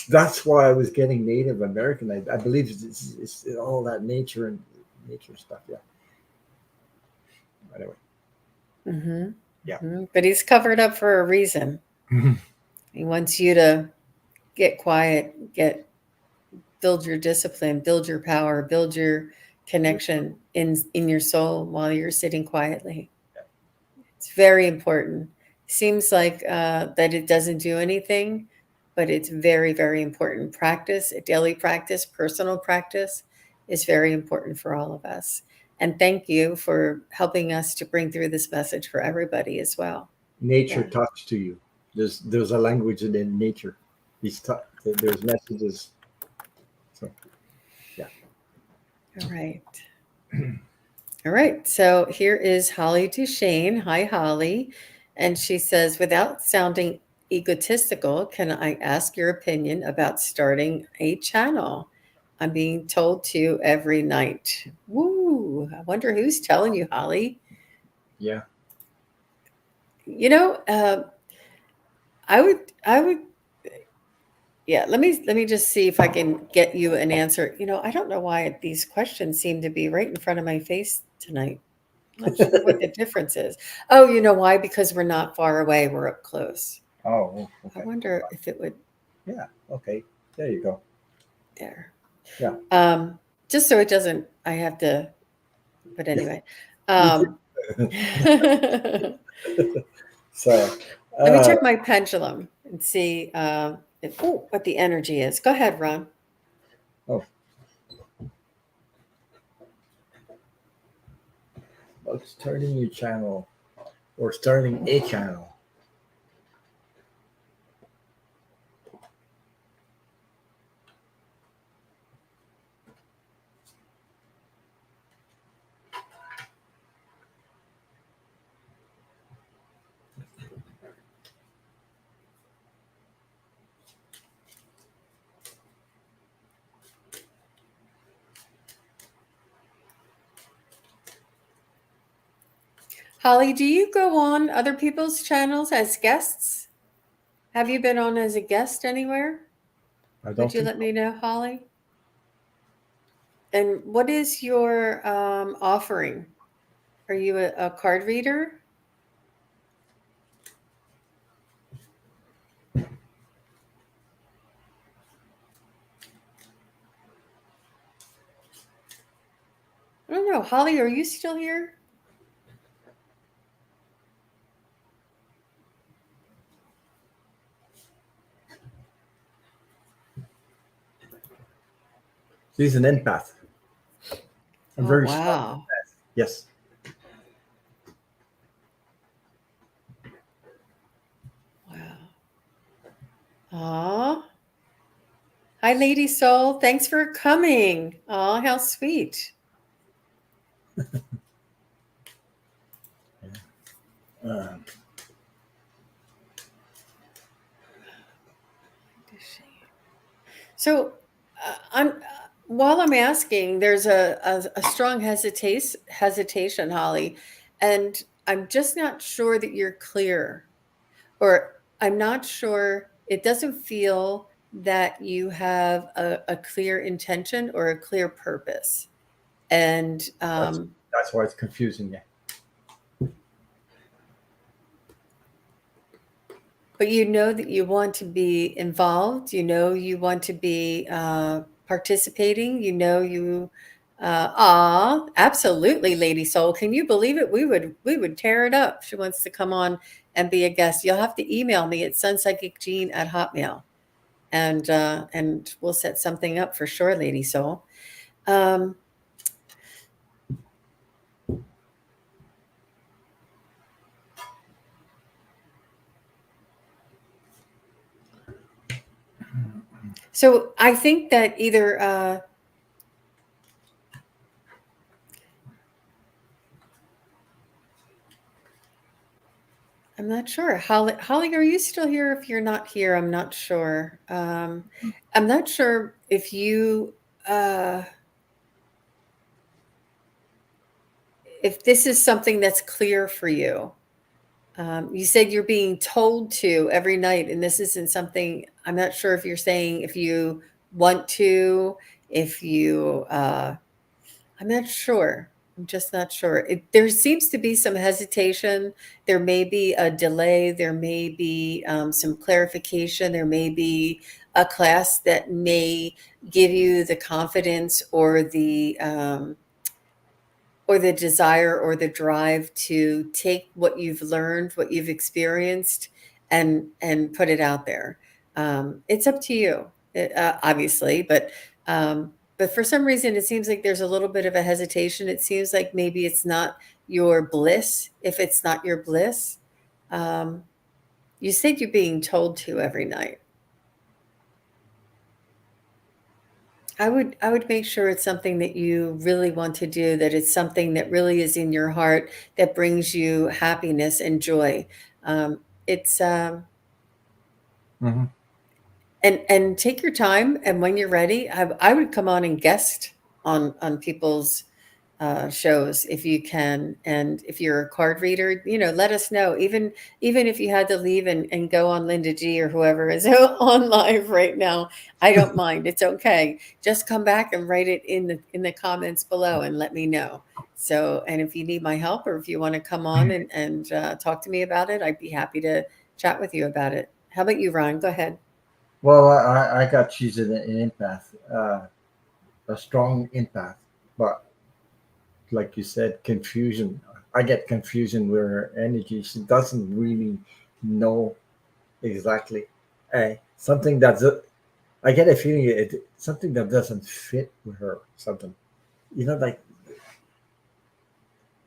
That's why I was getting Native American. I believe it's all that nature and nature stuff. Yeah. Anyway. hmm Yeah. But he's covered up for a reason. He wants you to get quiet, build your discipline, build your power, build your connection in your soul while you're sitting quietly. It's very important. Seems like that it doesn't do anything, but it's very, very important. Practice, a daily practice, personal practice is very important for all of us. And thank you for helping us to bring through this message for everybody as well. Nature Yeah. talks to you. There's a language in nature. There's messages. So yeah. All right. All right. So here is Holly Duchesne. Hi, Holly. And she says, without sounding egotistical, can I ask your opinion about starting a channel? I'm being told to every night. Woo. I wonder who's telling you, Holly. Yeah. You know, I would, yeah. Let me just see if I can get you an answer. You know, I don't know why these questions seem to be right in front of my face tonight. I'm not sure what the difference is. Oh, you know why? Because we're not far away. We're up close. Oh, I okay. wonder if it would Yeah. Okay. There you go. there. Yeah. Um, just so it doesn't. I have to. But Yeah. anyway, Me too. let So, me uh, check my pendulum and see what the energy is. Go ahead, Ron. oh, about starting your channel or starting a channel. Holly, do you go on other people's channels as guests? Have you been on as a guest anywhere? I Would don't you think let so. me know, Holly? And what is your offering? Are you a card reader? I don't know. Holly, are you still here? She's an empath. A Oh, very strong wow. empath. Yes. Wow. Aw. Hi, Lady Soul. Thanks for coming. Aw, how sweet. Uh, So, while I'm asking, there's a strong hesitation, Holly, and I'm just not sure that you're clear, or I'm not sure. It doesn't feel that you have a clear intention or a clear purpose, and that's why it's confusing. Yeah. but you know that you want to be involved. You know you want to be participating. You know you. Absolutely, Lady Soul. Can you believe it? We would tear it up. She wants to come on and be a guest. You'll have to email me at sunpsychicjean@hotmail, and we'll set something up for sure, Lady Soul. Um, so I think that either I'm not sure. Holly, are you still here? If you're not here, I'm not sure. I'm not sure if you uh, if this is something that's clear for you. You said you're being told to every night, and this isn't something. I'm not sure if you're saying if you want to, if you. I'm not sure. I'm just not sure. There seems to be some hesitation. There may be a delay. There may be some clarification. There may be a class that may give you the confidence or the desire or the drive to take what you've learned, what you've experienced, and put it out there. It's up to you, obviously, but for some reason, it seems like there's a little bit of a hesitation. It seems like maybe it's not your bliss. If it's not your bliss, um, you said you're being told to every night. I would make sure it's something that you really want to do, that it's something that really is in your heart, that brings you happiness and joy. It's Hmm. and take your time, and when you're ready, I would come on and guest on people's shows if you can. And if you're a card reader, let us know. Even if you had to leave and go on Linda G or whoever is on live right now, I don't mind. It's okay. Just come back and write it in the comments below and let me know. So, and if you need my help or if you want to come on and talk to me about it, I'd be happy to chat with you about it. How about you, Ron? Go ahead. Well, I got she's an empath, a strong empath, but like you said, confusion. I get confusion with her energy. She doesn't really know exactly. Something that's I get a feeling something that doesn't fit with her. Something,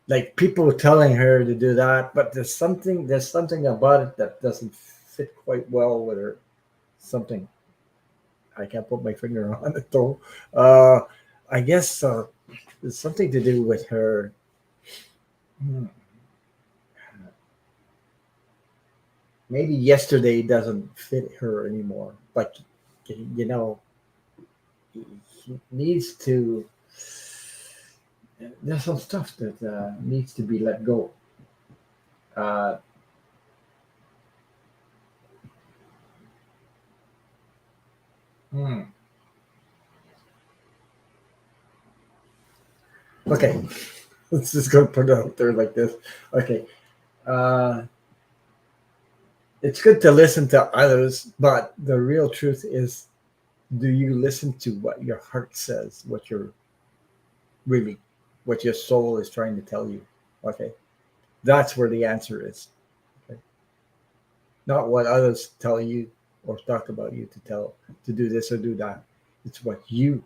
like people telling her to do that, but there's something about it that doesn't fit quite well with her. Something I can't put my finger on it though. Uh, I guess it's something to do with her. hmm, Maybe yesterday doesn't fit her anymore, but you know, he needs to. There's some stuff that needs to be let go. Uh, hmm. Okay, let's just go put it out there like this. Okay, uh, it's good to listen to others, but the real truth is, do you listen to what your heart says? Really, what your soul is trying to tell you? Okay, that's where the answer is. Okay? Not what others tell you or talk about you to do this or do that. It's what you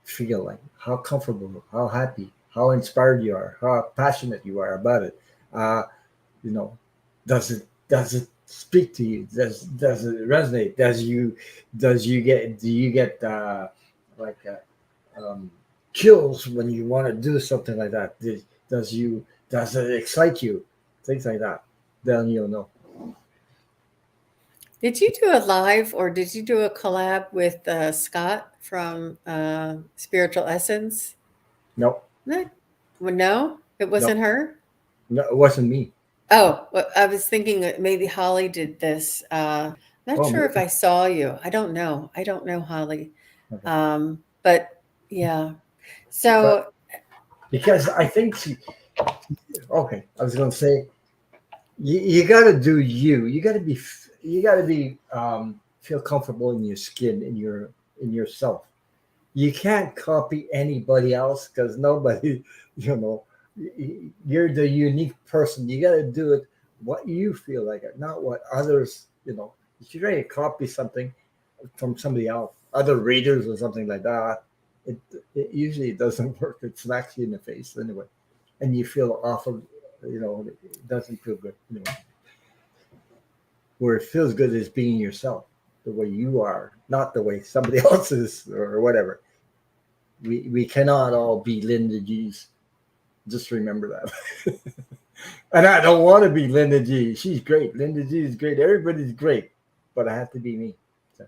feel like, how comfortable, how happy, how inspired you are, how passionate you are about it. Uh, you know, does it speak to you? Does it resonate? Do you get like chills when you want to do something like that? Does it excite you? Things like that. Then you'll know. Did you do a live or did you do a collab with Scott from Spiritual Essence? No, No, well, no, it no, wasn't her. no, it wasn't me. Oh, well, I was thinking that maybe Holly did this. Not Oh, sure if maybe. I saw you. I don't know. I don't know Holly. Okay. But yeah. But So because I think okay, I was going to say you got to do you. You got to be feel comfortable in your skin, in yourself. You can't copy anybody else because nobody, you know, you're the unique person. You got to do it what you feel like it, not what others, if you try to copy something from somebody else, other readers or something like that, it, it usually doesn't work. It smacks you in the face anyway, and you feel awful. It doesn't feel good anyway. Where it feels good is being yourself, the way you are, not the way somebody else is or whatever. We cannot all be Linda G's. Just remember that. And I don't want to be Linda G. She's great. Linda G is great. Everybody's great, but I have to be me. So,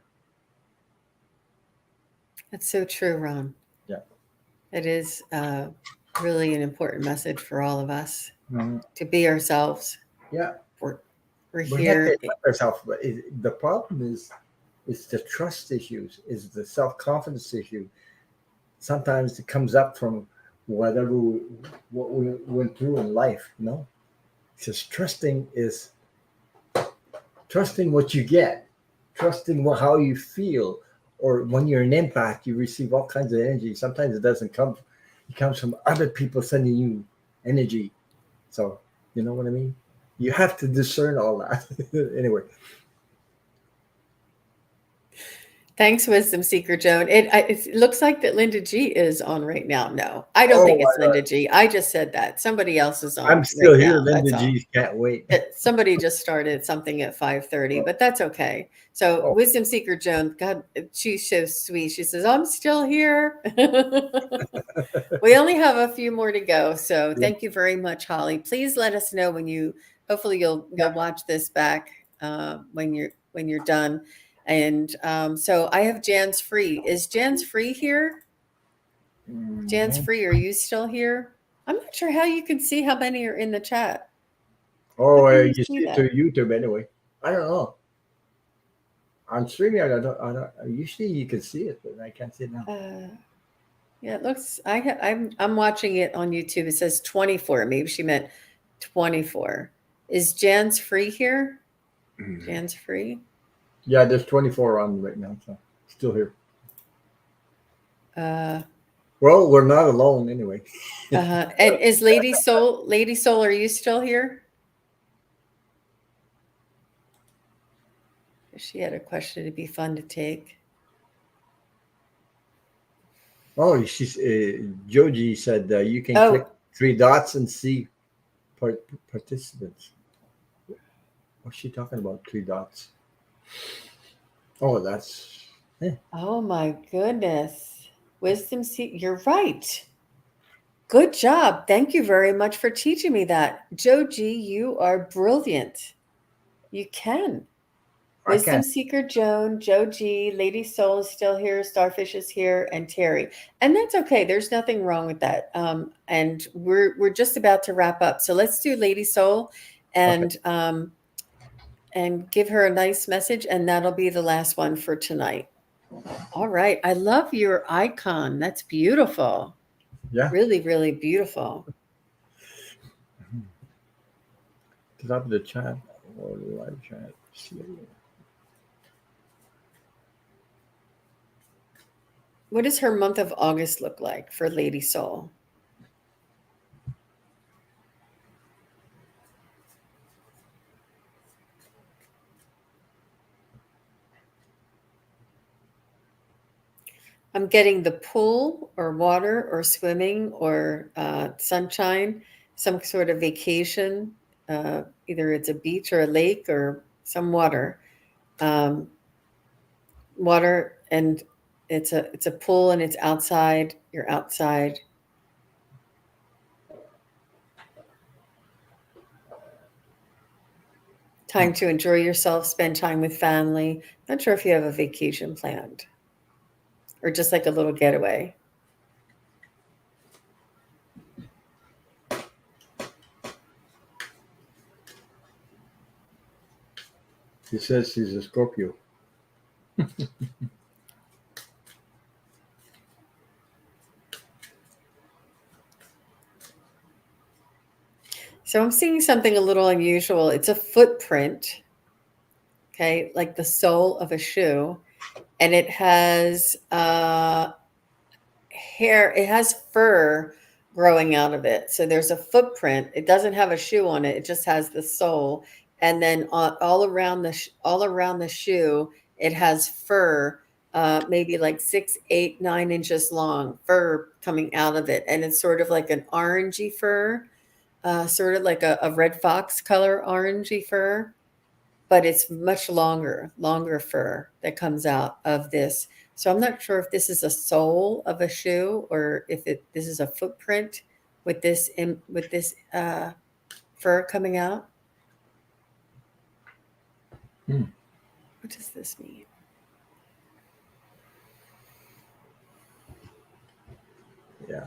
that's so true, Ron. yeah. It is really an important message for all of us Mhm. to be ourselves. Yeah. We're, we're We have to here. accept ourselves, but the problem is the trust issues, is the self confidence issue. Sometimes it comes up from what we went through in life. Because trusting what you get, trusting how you feel, or when you're an empath, you receive all kinds of energy. Sometimes it doesn't come; it comes from other people sending you energy. So you know what I mean. You have to discern all that. Anyway. Thanks, Wisdom Seeker Joan. It looks like that Linda G is on right now. No, I don't think Oh, it's Linda G. I just said that. Somebody else is I'm on still right here. now. Linda That's all. G can't wait. Somebody just started something at 5:30, Oh, but that's okay. So oh, Wisdom Seeker Joan, God, she's so sweet. She says, "I'm still here." We only have a few more to go, so yeah, thank you very much, Holly. Please let us know when you. Hopefully, you'll yeah. watch this back when you're done. And so I have Jan's free. Is Jan's free here? Jan's Mhm. free. Are you still here? I'm not sure how you can see how many are in the chat. How Oh, can you you see see it that? through YouTube anyway. I don't know. On streaming, usually you can see it, but I can't see it now. Yeah, it looks. I'm watching it on YouTube. It says 24. Maybe she meant 24. Is Jan's free here? Jan's free. Yeah, there's 24 on right now, so still here. Uh, Well, we're not alone anyway. And is Lady Soul? Lady Soul, are you still here? She had a question. It'd be fun to take. Oh, Joji said you can click Oh, 3 dots and see participants. What's she talking about? 3 dots. Oh, that's oh my goodness. Wisdom seat. You're right. Good job. Thank you very much for teaching me that. Joji, you are brilliant. You can. I Wisdom can't. Seeker Joan, Joe G, Lady Soul is still here, Starfish is here, and Terry. And that's okay. There's nothing wrong with that. And we're just about to wrap up. So let's do Lady Soul Okay. and give her a nice message, and that'll be the last one for tonight. All right. I love your icon. That's beautiful. Yeah. Really, really beautiful. Top of the chat or the live chat. What does her month of August look like for Lady Soul? I'm getting the pool or water or swimming or sunshine, some sort of vacation. Either it's a beach or a lake or some water. Um, Water, and it's a pool and it's outside. You're outside. Time to enjoy yourself, spend time with family. Not sure if you have a vacation planned or just like a little getaway. She says she's a Scorpio. So I'm seeing something a little unusual. It's a footprint, okay, like the sole of a shoe, and it has hair. It has fur growing out of it. So there's a footprint. It doesn't have a shoe on it. It just has the sole, and then all around all around the shoe, it has fur. Maybe like 6, 8, 9 inches long fur coming out of it, and it's sort of like an orangey fur, sort of like a red fox color orangey fur, but it's much longer fur that comes out of this. So I'm not sure if this is a sole of a shoe or if this is a footprint with this fur coming out. Hmm. What does this mean? Yeah.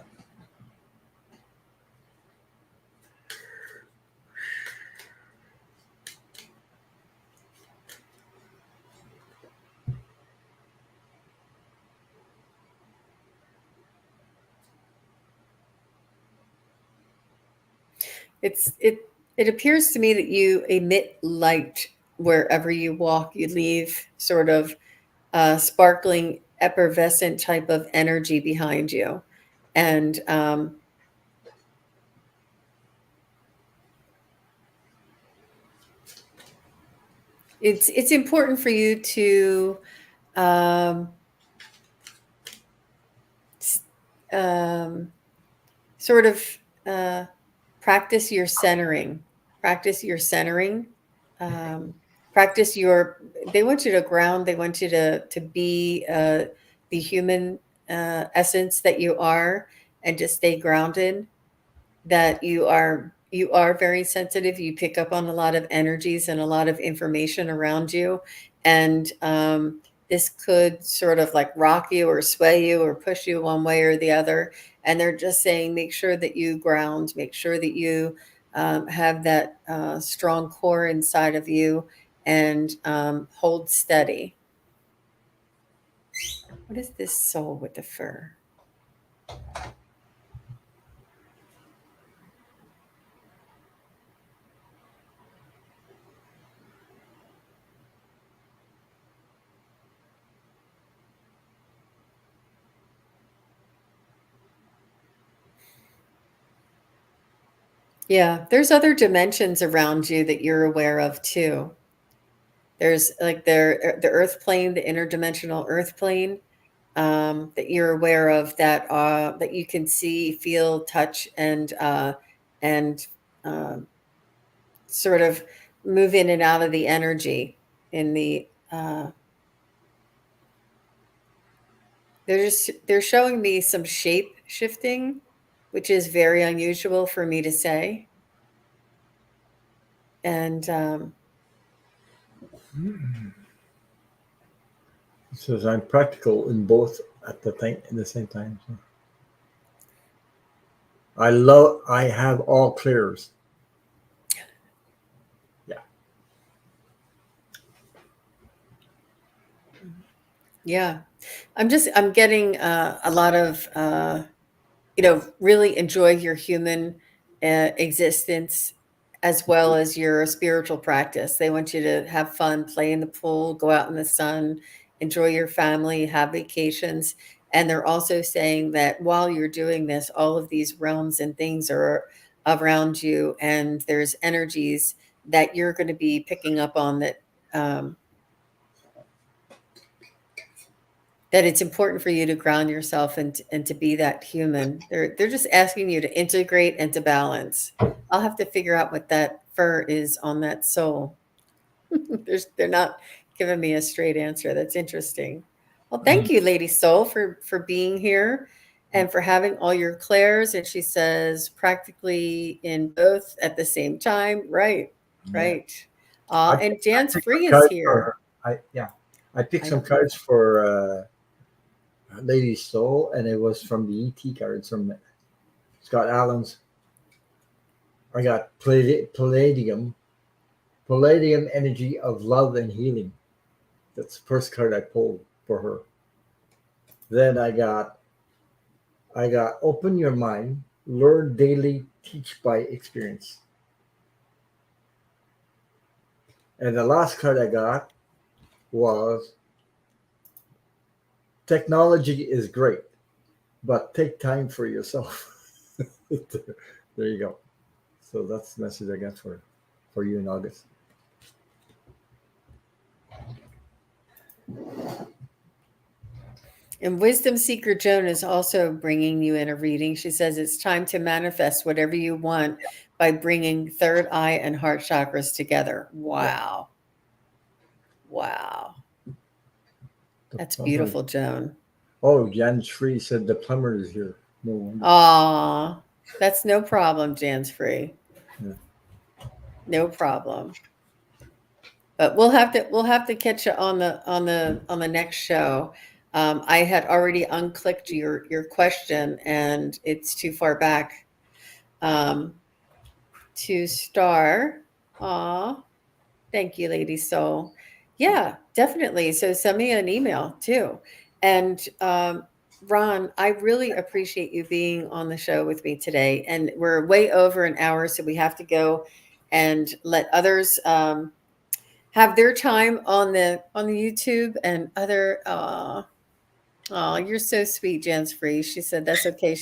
It appears to me that you emit light wherever you walk. You leave sort of sparkling, effervescent type of energy behind you, and it's important for you to um, um, sort of uh, practice your centering. Practice your centering. Um, Practice your. They want you to ground. They want you to be the human essence that you are, and to stay grounded. That you are very sensitive. You pick up on a lot of energies and a lot of information around you, and this could sort of like rock you or sway you or push you one way or the other. And they're just saying, make sure that you ground, make sure that you have that strong core inside of you, and hold steady. What is this soul with the fur? Yeah, there's other dimensions around you that you're aware of too. There's like the earth plane, the interdimensional earth plane, that you're aware of, that you can see, feel, touch, and sort of move in and out of the energy in the. They're showing me some shape shifting, which is very unusual for me to say, and It says I'm practical in both at the same time. So I have all clears. Yeah. yeah, I'm getting a lot of really enjoy your human existence as well as your spiritual practice. They want you to have fun, play in the pool, go out in the sun, enjoy your family, have vacations. And they're also saying that while you're doing this, all of these realms and things are around you, and there's energies that you're going to be picking up on, um, that it's important for you to ground yourself and to be that human. They're just asking you to integrate and to balance. I'll have to figure out what that fur is on that soul. They're not giving me a straight answer. That's interesting. Well, thank you, Lady Soul, for being here and for having all your clairs. And she says practically in both at the same time. Right, Yeah. right. I And I Dance picked some Free is cards for here. her. I picked I some cards for Lady Soul, and it was from the ET cards from Scott Allen's. I got Palladium energy of love and healing. That's the first card I pulled for her. Then I got open your mind, learn daily, teach by experience. And the last card I got was technology is great, but take time for yourself. There you go. So that's the message I got for you in August. And Wisdom Seeker Joan is also bringing you in a reading. She says it's time to manifest whatever you want by bringing third eye and heart chakras together. Yeah. Wow. Wow. The That's plumber. beautiful, Joan. Oh, Jan Shree said the plumber is here. No wonder. Aw, that's no problem, Jan's free. Yeah. No problem. But we'll have to catch you on the next show. I had already unclicked your question, and it's too far back um, to star. Aw, thank you, Lady Soul. Yeah, definitely. So send me an email too. And Ron, I really appreciate you being on the show with me today. And we're way over an hour, so we have to go and let others have their time on the YouTube and other. Oh, you're so sweet, Jens Free. She said that's okay.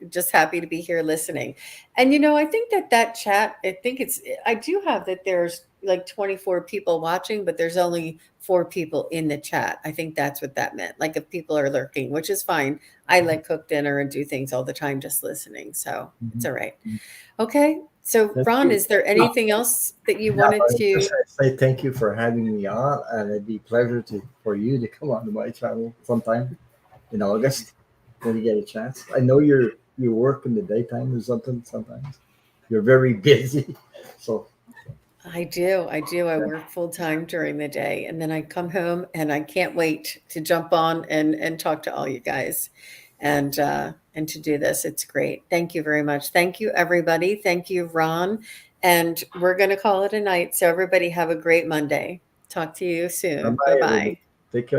Just happy to be here listening. And I think that chat. I do have that. There's like 24 people watching, but there's only 4 people in the chat. I think that's what that meant. Like if people are lurking, which is fine. I like cook dinner and do things all the time, just listening. So it's Mhm. all right. Okay. So Thank Ron, you. is there anything else that you Yeah, wanted I to? just say thank you for having me on, and it'd be a pleasure for you to come on to my channel sometime in August when you get a chance. I know you work in the daytime or something sometimes. You're very busy, so I do. I do. I work full time during the day, and then I come home and I can't wait to jump on and talk to all you guys and to do this. It's great. Thank you very much. Thank you, everybody. Thank you, Ron. And we're going to call it a night. So everybody have a great Monday. Talk to you Bye soon. Bye bye, everybody. bye. Take care.